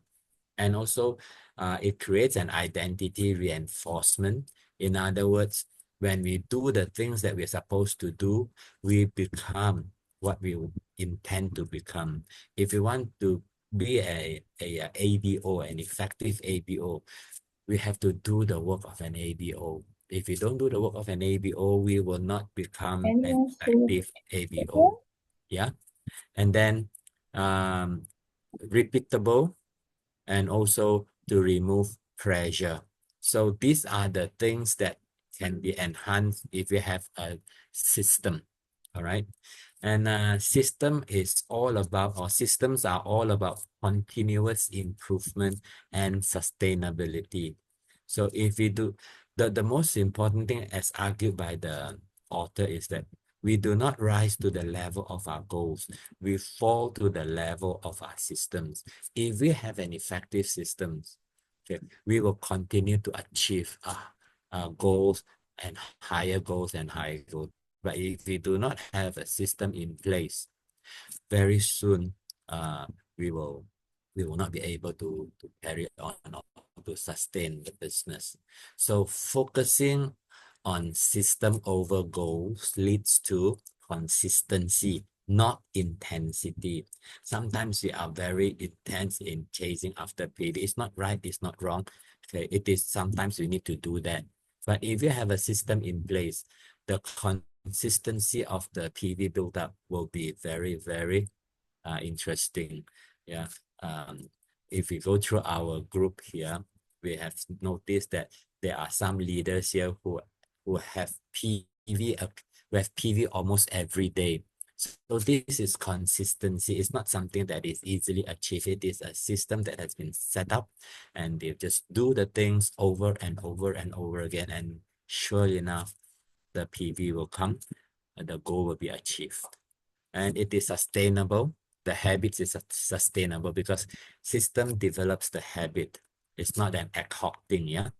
And also, it creates an identity reinforcement. In other words, when we do the things that we're supposed to do, we become what we intend to become. If we want to be a ABO, an effective ABO, we have to do the work of an ABO. If we don't do the work of an ABO, we will not become an effective ABO. Yeah. And then repeatable, and also to remove pressure. So these are the things that can be enhanced if we have a system. All right. And systems are all about continuous improvement and sustainability. So if we do, the most important thing, as argued by the author, is that we do not rise to the level of our goals. We fall to the level of our systems. If we have an effective systems, okay, we will continue to achieve goals and higher goals and higher goals. But if we do not have a system in place, very soon we will not be able to carry on or to sustain the business. So focusing on system over goals leads to consistency, not intensity. Sometimes we are very intense in chasing after PV. It's not right, it's not wrong. Okay, it is sometimes we need to do that. But if you have a system in place, the consistency of the PV buildup will be very, very interesting. Yeah. If we go through our group here, we have noticed that there are some leaders here who have PV almost every day. So this is consistency. It's not something that is easily achieved. It is a system that has been set up, and they just do the things over and over and over again. And sure enough, the PV will come and the goal will be achieved. And it is sustainable. The habits is sustainable because system develops the habit. It's not an ad hoc thing, yeah.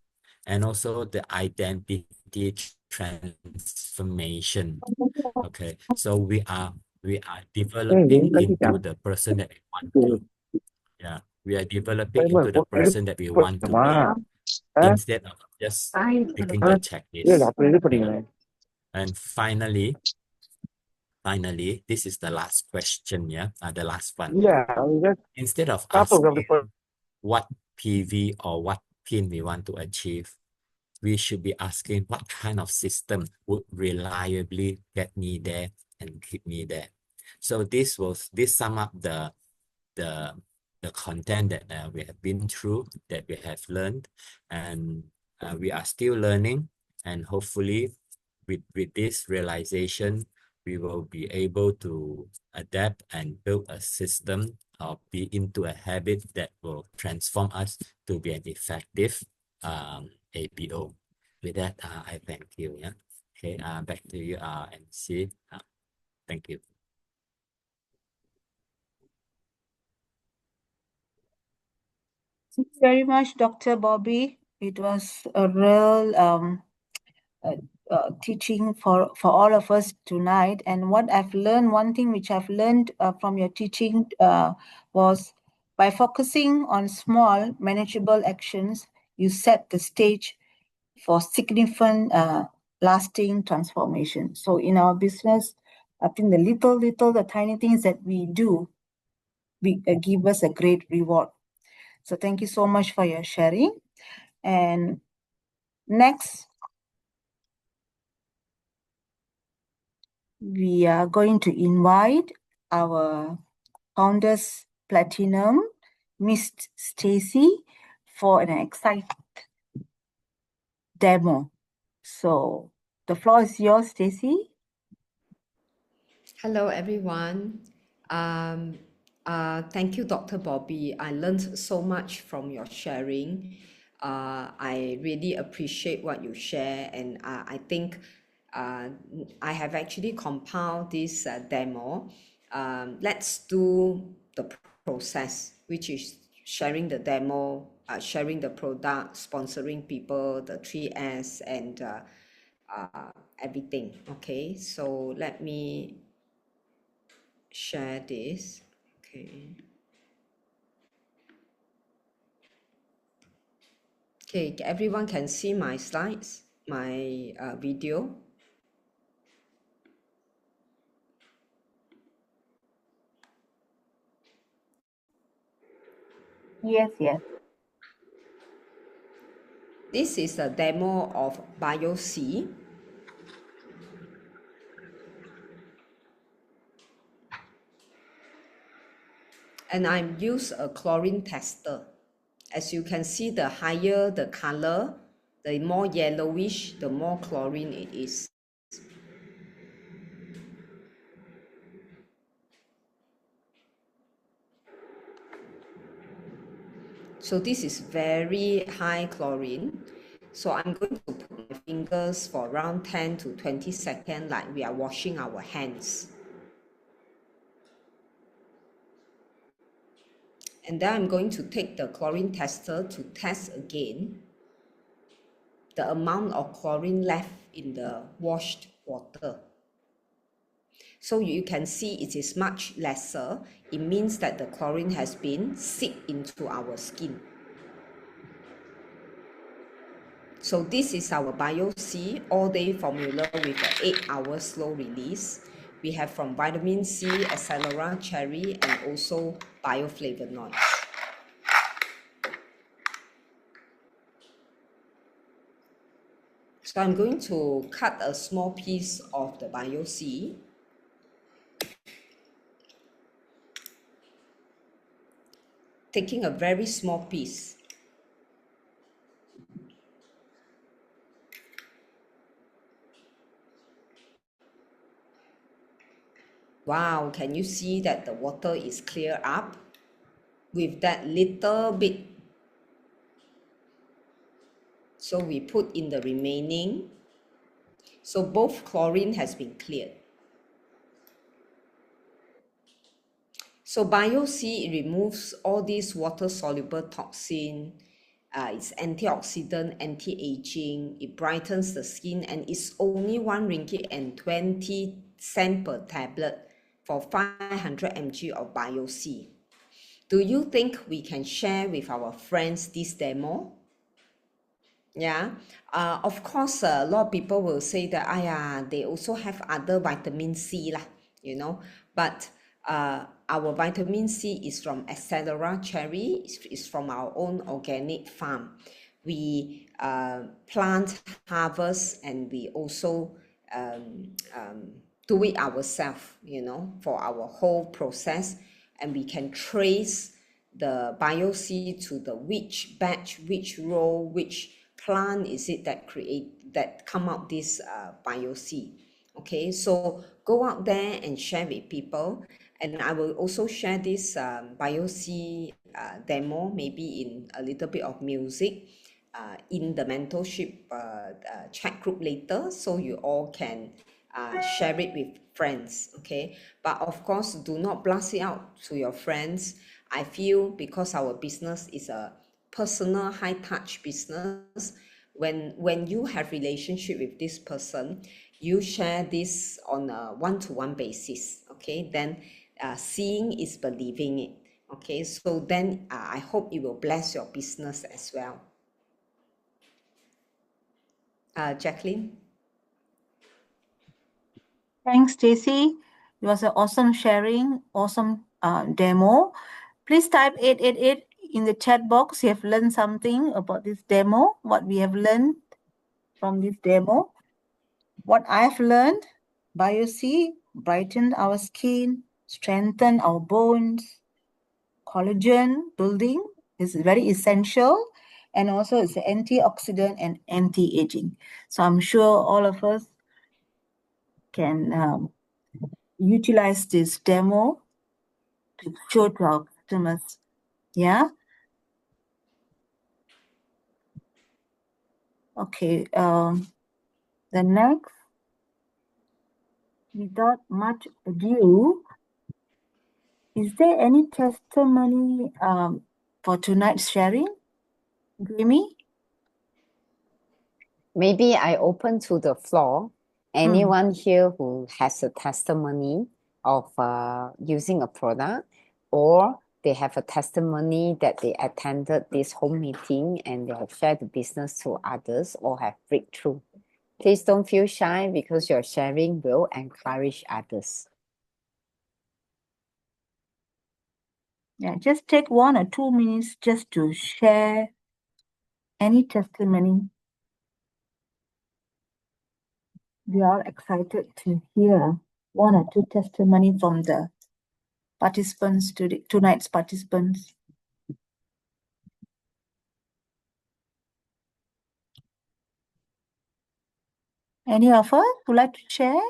And also the identity transformation. Okay, so we are developing into the person that we want to. Yeah, we are developing into the person that we want to be, instead of just taking the checklist. Yeah. And finally, this is the last question, yeah, the last one. Yeah, Instead of asking what PV or what pin we want to achieve, we should be asking what kind of system would reliably get me there and keep me there. So this sum up the the content that we have been through, that we have learned, and we are still learning, and hopefully with this realization, we will be able to adapt and build a system or be into a habit that will transform us to be an effective APO. With that, I thank you. Yeah. Okay. Back to you, MC. Thank you. Thank you very much, Dr. Bobby. It was a real teaching for all of us tonight. And what I've learned, one thing which I've learned from your teaching was by focusing on small, manageable actions, you set the stage for significant, lasting transformation. So in our business, I think the tiny things that we do, give us a great reward. So thank you so much for your sharing. And next, we are going to invite our Founders Platinum, Miss Stacy, for an exciting demo. So the floor is yours, Stacy. Hello, everyone. Thank you, Dr. Bobby. I learned so much from your sharing. I really appreciate what you share, and I think I have actually compiled this demo. Let's do the process, which is sharing the demo, sharing the product, sponsoring people, the 3S, and everything. Okay, so let me share this. Okay. Okay, everyone can see my slides, my video. Yes, yes. This is a demo of BioC. And I use a chlorine tester. As you can see, the higher the color, the more yellowish, the more chlorine it is. So this is very high chlorine. So I'm going to put my fingers for around 10 to 20 seconds, like we are washing our hands. And then I'm going to take the chlorine tester to test again the amount of chlorine left in the washed water. So you can see it is much lesser. It means that the chlorine has been seeped into our skin. So this is our BioC all-day formula with an 8-hour slow release. We have from vitamin C, Acelera, cherry, and also bioflavonoids. So I'm going to cut a small piece of the BioC. Taking a very small piece. Wow, can you see that the water is clear up? With that little bit. So we put in the remaining. So both chlorine has been cleared. So BioC removes all these water-soluble toxin. It's antioxidant, anti-aging. It brightens the skin, and it's only RM1.20 per tablet for 500 mg of BioC. Do you think we can share with our friends this demo? Yeah, of course, a lot of people will say that, they also have other vitamin C lah, but our vitamin C is from Accelera cherry. It's from our own organic farm. We plant, harvest, and we also do it ourselves, you know, for our whole process. And we can trace the bio-seed to the which batch, which row, which plant is it that come out this bio-seed. Okay, so go out there and share with people. And I will also share this bio-seed demo, maybe in a little bit of music in the mentorship chat group later, so you all can share it with friends. Okay, but of course do not blast it out to your friends. I feel because our business is a personal high touch business, when you have relationship with this person, you share this on a one-to-one basis. Okay, then seeing is believing it. Okay, so then I hope it will bless your business as well. Jacqueline. Thanks, Stacy. It was an awesome sharing, awesome demo. Please type 888 in the chat box. You have learned something about this demo, what we have learned from this demo. What I've learned, BioC brighten our skin, strengthen our bones, collagen building is very essential, and also it's an antioxidant and anti-aging. So I'm sure all of us can utilize this demo to show to our customers. Yeah. Okay. The next, without much ado, is there any testimony for tonight's sharing, Jamie? Maybe I open to the floor. Anyone here who has a testimony of using a product, or they have a testimony that they attended this home meeting and they have shared the business to others or have breakthrough. Please don't feel shy because your sharing will encourage others. Yeah, just take 1 or 2 minutes just to share any testimony. We are excited to hear 1 or 2 testimony from the participants, tonight's participants. Any of us would like to share?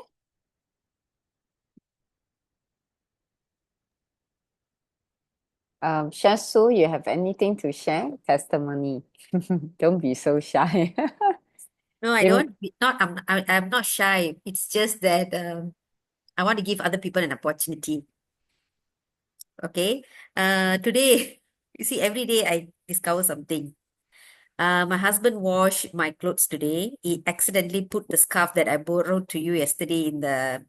Chef Su, you have anything to share? Testimony. Don't be so shy. No, I You- don't. I'm not shy. It's just that I want to give other people an opportunity. Okay. Today, you see, every day I discover something. My husband washed my clothes today. He accidentally put the scarf that I borrowed to you yesterday in the.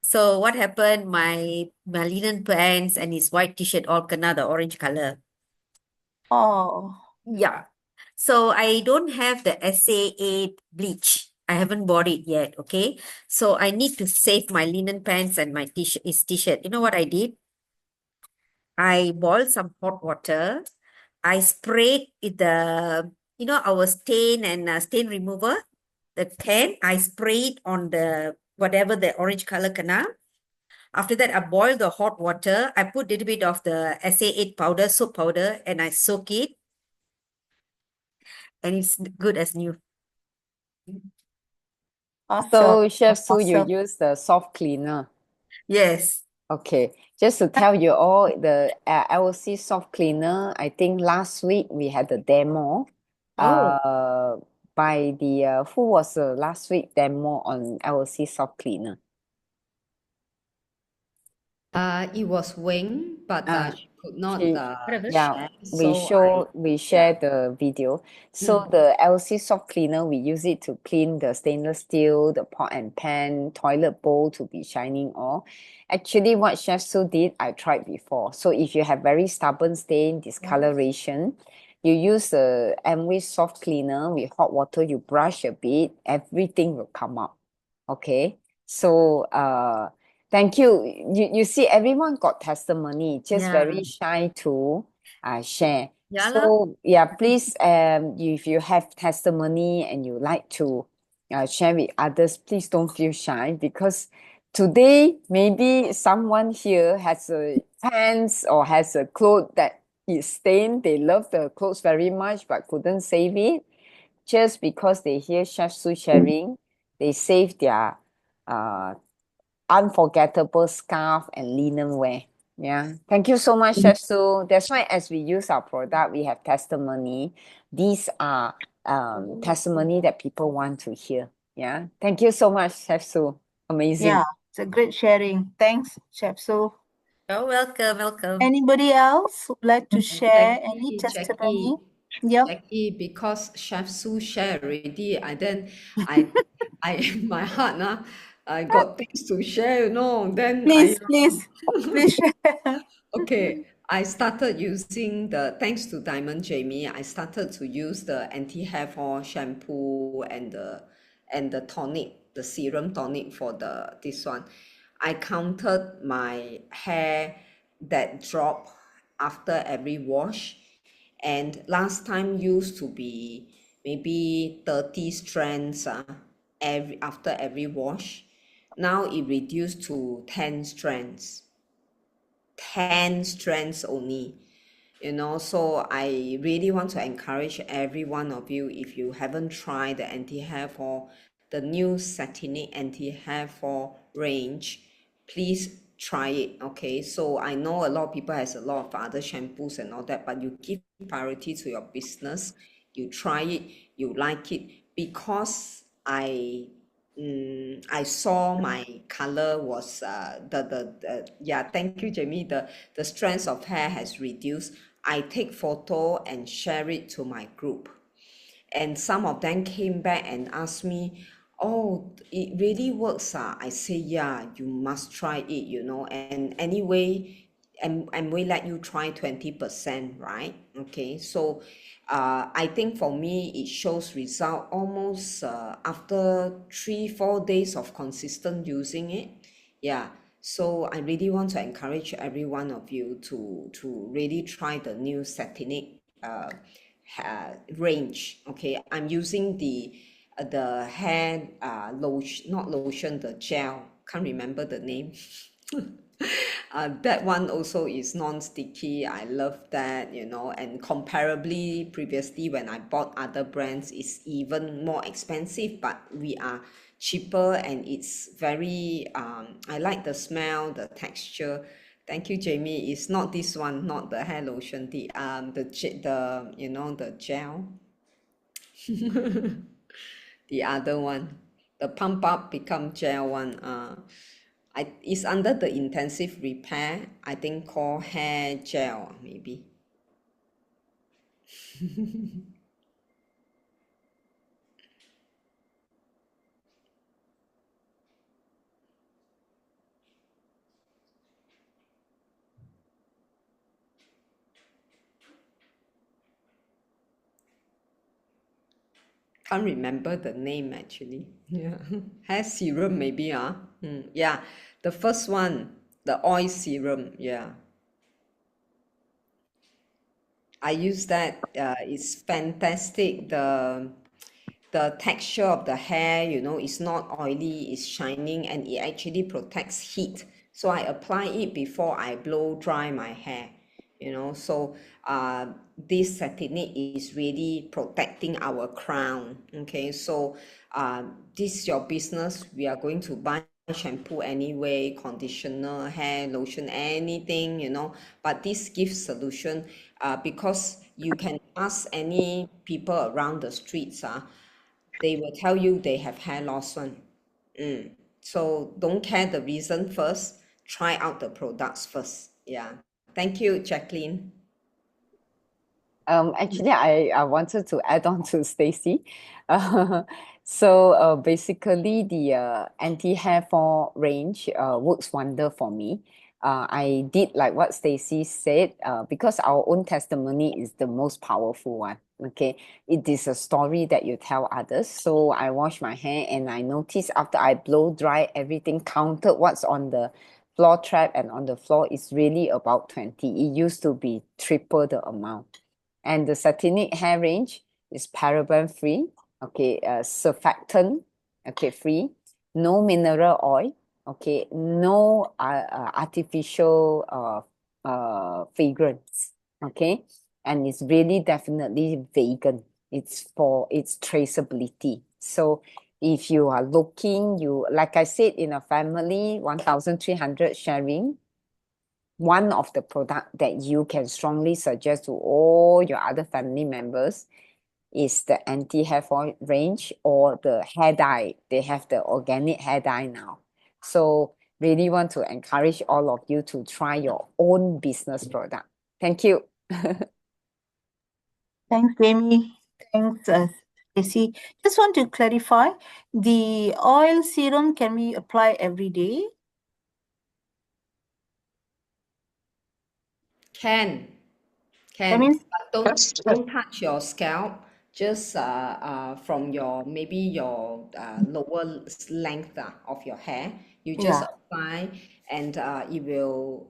So what happened? My linen pants and his white t-shirt all kena the orange color. Oh, Yeah. So I don't have the SA8 bleach. I haven't bought it yet. Okay. So I need to save my linen pants and my t-shirt, his t-shirt. You know what I did? I boiled some hot water. I sprayed it our stain and stain remover, the can. I sprayed on the whatever the orange color canal. After that, I boiled the hot water. I put a little bit of the SA8 powder, soap powder, and I soak it. And it's good as new. awesome. So, Chef Su, you Awesome. use the soft cleaner. Yes. Okay, just to tell you all, the LC soft cleaner, I think last week we had the demo Oh. by the, who was the last week demo on LC soft cleaner? It was Wing, but she could not she- Whatever. share. We share the video. So the LC soft cleaner, we use it to clean the stainless steel, the pot and pan, toilet bowl to be shining all. Actually, what Chef Su did, I tried before. So if you have very stubborn stain, discoloration, you use the Amway soft cleaner with hot water, you brush a bit, everything will come out. Okay. So Thank you. You see, everyone got testimony, just Yeah. very shy to share. Yeah lah. So yeah, please, if you have testimony and you like to share with others, please don't feel shy, because today maybe someone here has a pants or has a cloth that is stained. They love the clothes very much but couldn't save it. Just because they hear Chef Sue sharing, they save their uh unforgettable scarf and linen wear. Yeah. Thank you so much, Chef Sue. That's why as we use our product, we have testimony. These are testimony that people want to hear. Yeah. Thank you so much, Chef Sue. Amazing. Yeah, it's a great sharing. Thanks, Chef Sue. You're welcome, welcome. Anybody else would like to share any testimony? Yep. Jackie, because Chef Sue share already, I my heart I got things to share, Then Please, please share. okay, I started using thanks to Diamond Jamie, I started to use the anti-hair fall shampoo and the tonic, the serum tonic for this one. I counted my hair that drop after every wash, and last time used to be maybe 30 strands after every wash. Now it reduced to 10 strands. 10 strands only, so I really want to encourage every one of you, if you haven't tried the anti-hair fall, the new Satinic anti-hair fall range, please try it. Okay, so I know a lot of people has a lot of other shampoos and all that, but you give priority to your business, you try it, you like it, because I saw my color was yeah, thank you, Jamie. The strands of hair has reduced. I take photo and share it to my group, and some of them came back and asked me, oh, it really works. I say, yeah, you must try it, and anyway, and we let you try 20%, right? Okay, so I think for me it shows result almost after 3-4 days of consistent using it. Yeah, so I really want to encourage every one of you to really try the new Satinic range. Okay, I'm using the hair lotion, not lotion, the gel, can't remember the name. That one also is non-sticky. I love that, and comparably previously when I bought other brands, it's even more expensive, but we are cheaper, and it's very I like the smell, the texture. Thank you, Jamie. It's not this one, not the hair lotion, the gel. The other one, the pump up become gel one. It's under the intensive repair, I think, called hair gel, maybe. Can't remember the name actually. Yeah, hair serum maybe. Yeah, the first one, the oil serum. Yeah, I use that. It's fantastic. The texture of the hair, is not oily, it's shining, and it actually protects heat. So I apply it before I blow dry my hair. So this Satinic is really protecting our crown. Okay, so this is your business. We are going to buy shampoo anyway, conditioner, hair lotion, anything, but this gives solution, because you can ask any people around the streets, they will tell you they have hair loss one. So don't care the reason first, try out the products first. Yeah, thank you, Jacqueline. Actually, I wanted to add on to Stacy. So basically, the anti-hair fall range works wonder for me. I did like what Stacy said, because our own testimony is the most powerful one. Okay, it is a story that you tell others. So I wash my hair and I notice after I blow dry everything, counted what's on the floor trap and on the floor is really about 20. It used to be triple the amount. And the satinic hair range is paraben free, okay, surfactant, okay, free, no mineral oil, okay, no artificial fragrance, okay, and it's really definitely vegan. It's for its traceability. So if you are looking, you like I said, in a family 1,300 sharing, one of the product that you can strongly suggest to all your other family members is the anti-hair fall range or the hair dye. They have the organic hair dye now. So really want to encourage all of you to try your own business product. Thank you. Thanks, Jamie. Thanks, Stacey. Just want to clarify, the oil serum can we apply every day? Can. That Can, means but don't touch your scalp. Just from your maybe your lower length of your hair, you just yeah. apply, and it will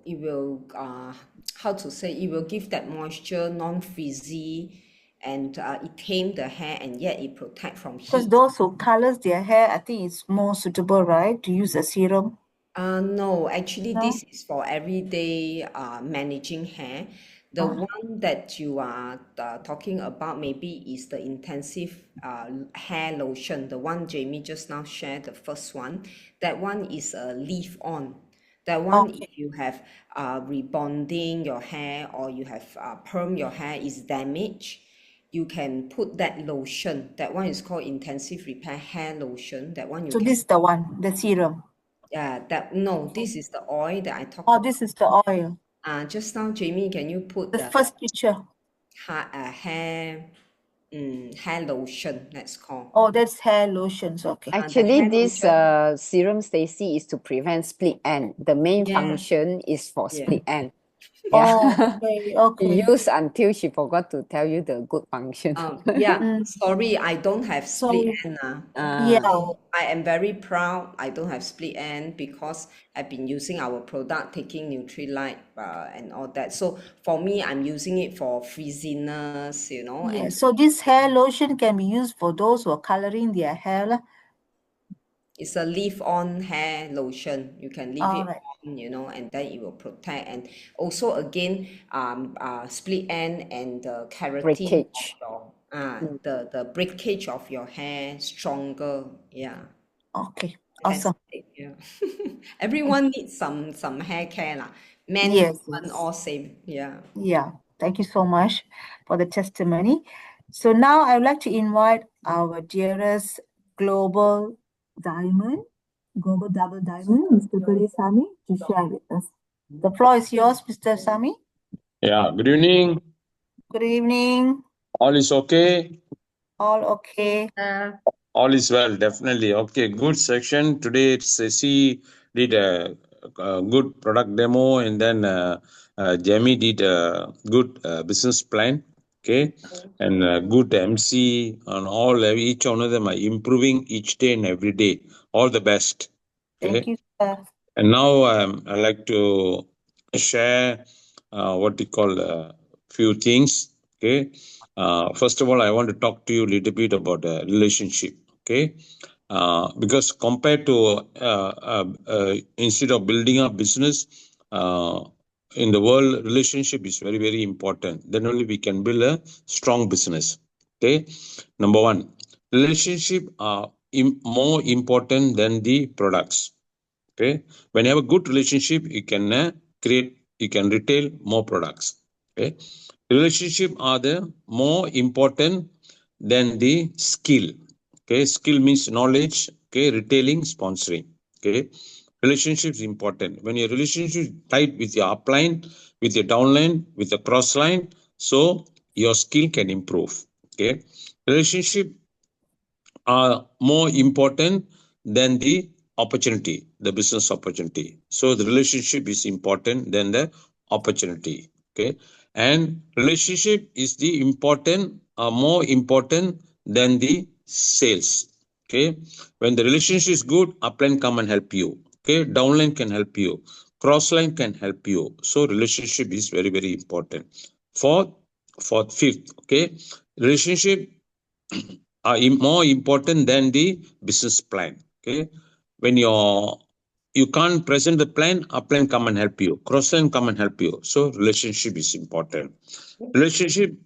how to say, it will give that moisture, non-frizzy, and it tame the hair, and yet it protect from Because heat. those who colors their hair, I think it's more suitable, right, to use a serum. No, actually, No? this is for everyday managing hair. The Oh, one that you are talking about maybe is the intensive hair lotion. The one Jamie just now shared, the first one. That one is a leave on. That one, okay. if you have rebonding your hair or you have perm your hair is damaged, you can put that lotion. That one is called intensive repair hair lotion. That one you So can, this is the one, the serum. no, this is the oil that I talk Oh, about. this is the oil. Just now, Jamie, can you put The the first picture. hair lotion, let's call. Oh, that's hair lotions. Okay. The Actually, hair this lotion, serum, Stacy, is to prevent split end. The main yeah, function is for yeah. split end. Oh, Yeah. okay, She okay. used until she forgot to tell you the good function. Yeah, Mm, sorry, I don't have split so, end. yeah, So I am very proud I don't have split end because I've been using our product, taking Nutrilite and all that. So for me, I'm using it for frizziness, yeah. and So this hair lotion can be used for those who are coloring their hair lah. it's a leave-on hair lotion. You can leave All it right. on, and then it will protect. And also again, split end and the keratin of Breakage. your Mm. the breakage of your hair stronger. Yeah, Okay. that's Awesome. it. Yeah, everyone needs some hair care lah. Men, Yes, women, yes. all same. Yeah. Yeah. Thank you so much for the testimony. So now I would like to invite our dearest global diamond, global double diamond, Mr. Sami, to share with us. The floor is yours, Mr. Sami. Yeah, good evening. Good evening. All is okay? All okay. All is well, definitely. Okay, good section. Today, Ceci did a good product demo, and then Jamie did a good business plan. Okay, and good MC on all, each one of them are improving each day and every day. All the best. Thank Okay. you, sir. And now I'd like to share what we call a few things. Okay. First of all, I want to talk to you a little bit about the relationship. Okay. Because compared to instead of building a business in the world, relationship is very, very important. Then only we can build a strong business. Okay. Number one, relationship are more important than the products. Okay, when you have a good relationship, you can you can retail more products. Okay, relationship are the more important than the skill. Okay, skill means knowledge. Okay, retailing, sponsoring. Okay, relationship is important. When your relationship is tight with your upline, with your downline, with the cross line, so your skill can improve. Okay, relationship are more important than the opportunity, the business opportunity. So the relationship is important than the opportunity. Okay. And relationship is the important are more important than the sales. Okay. When the relationship is good, upline come and help you. Okay. Downline can help you. Crossline can help you. So relationship is very, very important. Fifth, okay. Relationship are more important than the business plan. Okay. When you can't present the plan, upline come and help you. Crossline come and help you. So relationship is important. Relationship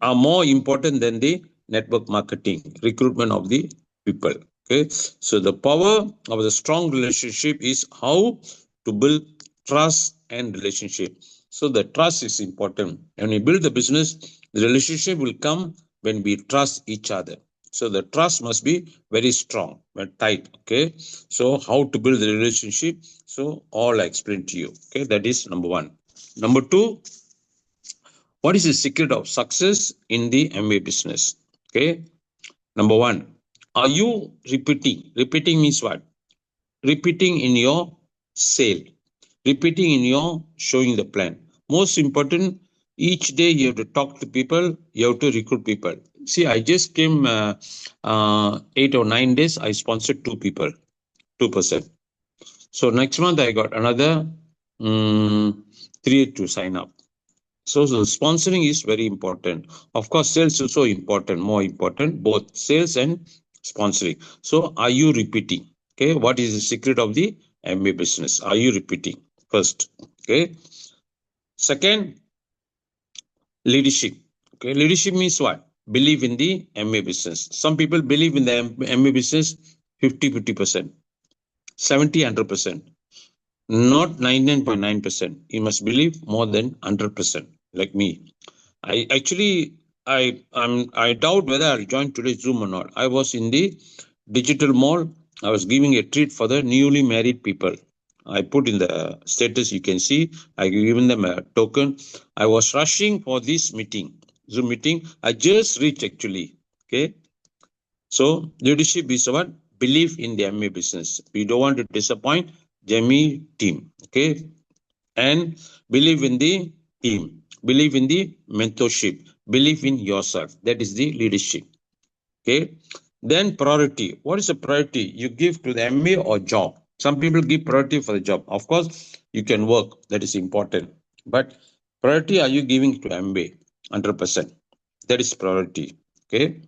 are more important than the network marketing, recruitment of the people. Okay. So the power of the strong relationship is how to build trust and relationship. So the trust is important. When we build the business, the relationship will come when we trust each other. So the trust must be very strong, very tight. Okay. So how to build the relationship? So all I explained to you. Okay. That is number one. Number two, what is the secret of success in the MBA business? Okay. Number one, are you repeating? Repeating means what? Repeating in your sale, repeating in your showing the plan. Most important, each day you have to talk to people, you have to recruit people. See, I just came 8 or 9 days, I sponsored 2 people, 2%. So next month I got another 3 to sign up. So the sponsoring is very important. Of course, sales is also important, more important, both sales and sponsoring. So are you repeating? Okay, what is the secret of the MBA business? Are you repeating? First, okay. Second, leadership. Okay, leadership means what? Believe in the MBA business. Some people believe in the MBA business 50-50%, 70-100%. Not 99.9%. You must believe more than 100%, like me. I doubt whether I'll join today's Zoom or not. I was in the digital mall. I was giving a treat for the newly married people. I put in the status, you can see, I given them a token. I was rushing for this meeting, Zoom meeting. I just reached actually. Okay. So leadership is what? Believe in the MA business. We don't want to disappoint Jamie team. Okay. And believe in the team. Believe in the mentorship. Believe in yourself. That is the leadership. Okay. Then priority. What is a priority? You give to the MA or job. Some people give priority for the job. Of course, you can work. That is important. But priority are you giving to MBA? 100%. That is priority. Okay.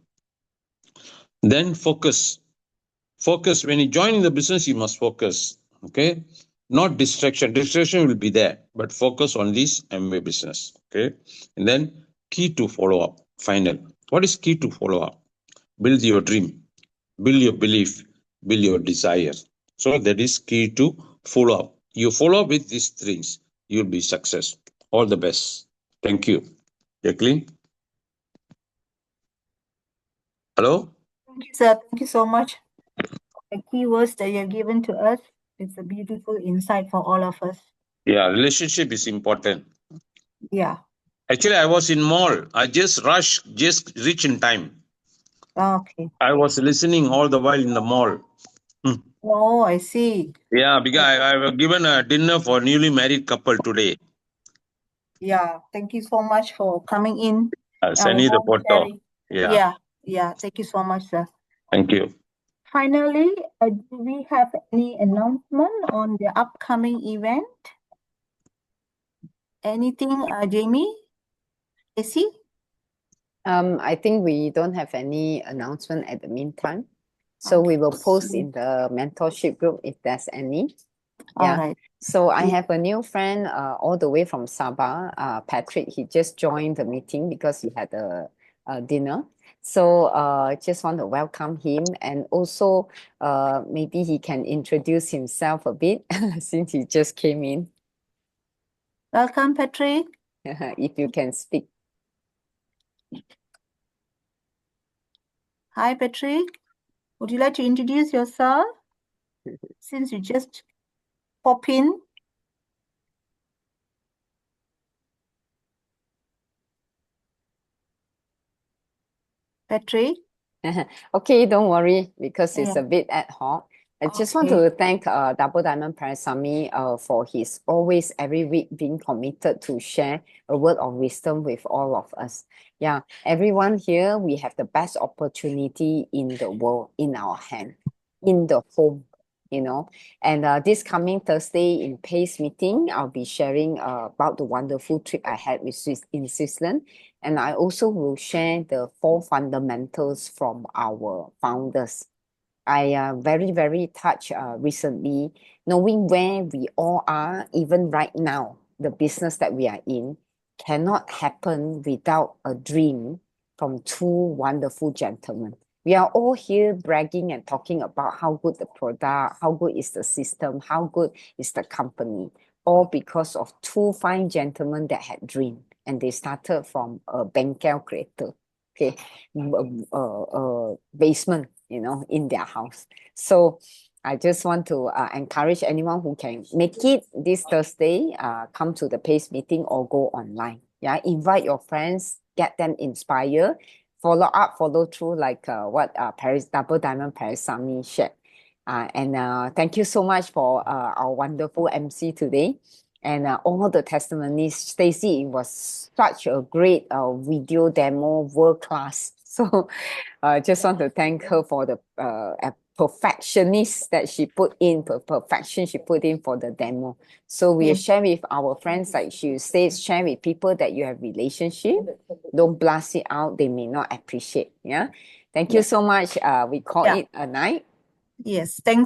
Then focus. Focus. When you join in the business, you must focus. Okay. Not distraction. Distraction will be there, but focus on this MBA business. Okay. And then key to follow up. Final. What is key to follow up? Build your dream, build your belief, build your desire. So that is key to follow up. You follow up with these things, you'll be success. All the best. Thank you. Jacqueline. Hello. Thank you, sir. Thank you so much. The keywords that you have given to us, it's a beautiful insight for all of us. Yeah, relationship is important. Yeah. Actually, I was in mall. I just rushed, just reach in time. Okay. I was listening all the while in the mall. Oh, I see. Yeah, because I have given a dinner for newly married couple today. Yeah. Thank you so much for coming in. I'll send you the warm photo. sharing. Yeah, Yeah. Thank you so much, sir. thank you. Finally, do we have any announcement on the upcoming event? Anything, Jamie? Casey? I think we don't have any announcement at the meantime. So we will post in the mentorship group if there's any. All Yeah. right. So I have a new friend all the way from Sabah, Patrick. He just joined the meeting because he had a dinner. So just want to welcome him, and also maybe he can introduce himself a bit since he just came in. Welcome, Patrick. If you can speak. Hi, Patrick. Would you like to introduce yourself since you just pop in? Patrick? Okay, don't worry because it's Yeah. a bit ad hoc. I just want Okay. to thank Double Diamond Parasamy for his always every week being committed to share a word of wisdom with all of us. Yeah, everyone here, we have the best opportunity in the world in our hand, in the home, you know. And this coming Thursday in PACE meeting, I'll be sharing about the wonderful trip I had in Switzerland. And I also will share the 4 fundamentals from our founders. I very, very touched recently, knowing where we all are, even right now, the business that we are in cannot happen without a dream from 2 wonderful gentlemen. We are all here bragging and talking about how good the product, how good is the system, how good is the company, all because of 2 fine gentlemen that had dream, and they started from a bengkel creator, okay, basement, in their house. So I just want to encourage anyone who can make it this Thursday, come to the PACE meeting or go online. Yeah, invite your friends, get them inspired, follow up, follow through like what Double Diamond Parasamy shared. And thank you so much for our wonderful MC today. And all the testimonies. Stacy, it was such a great video demo, world class. So just want to thank her for the perfectionist that she put in, perfection she put in for the demo. So we share with our friends, like she says, share with people that you have relationship. Don't blast it out. They may not appreciate. Yeah. Thank you so much. We call Yeah. it a night. Yes. Thanks.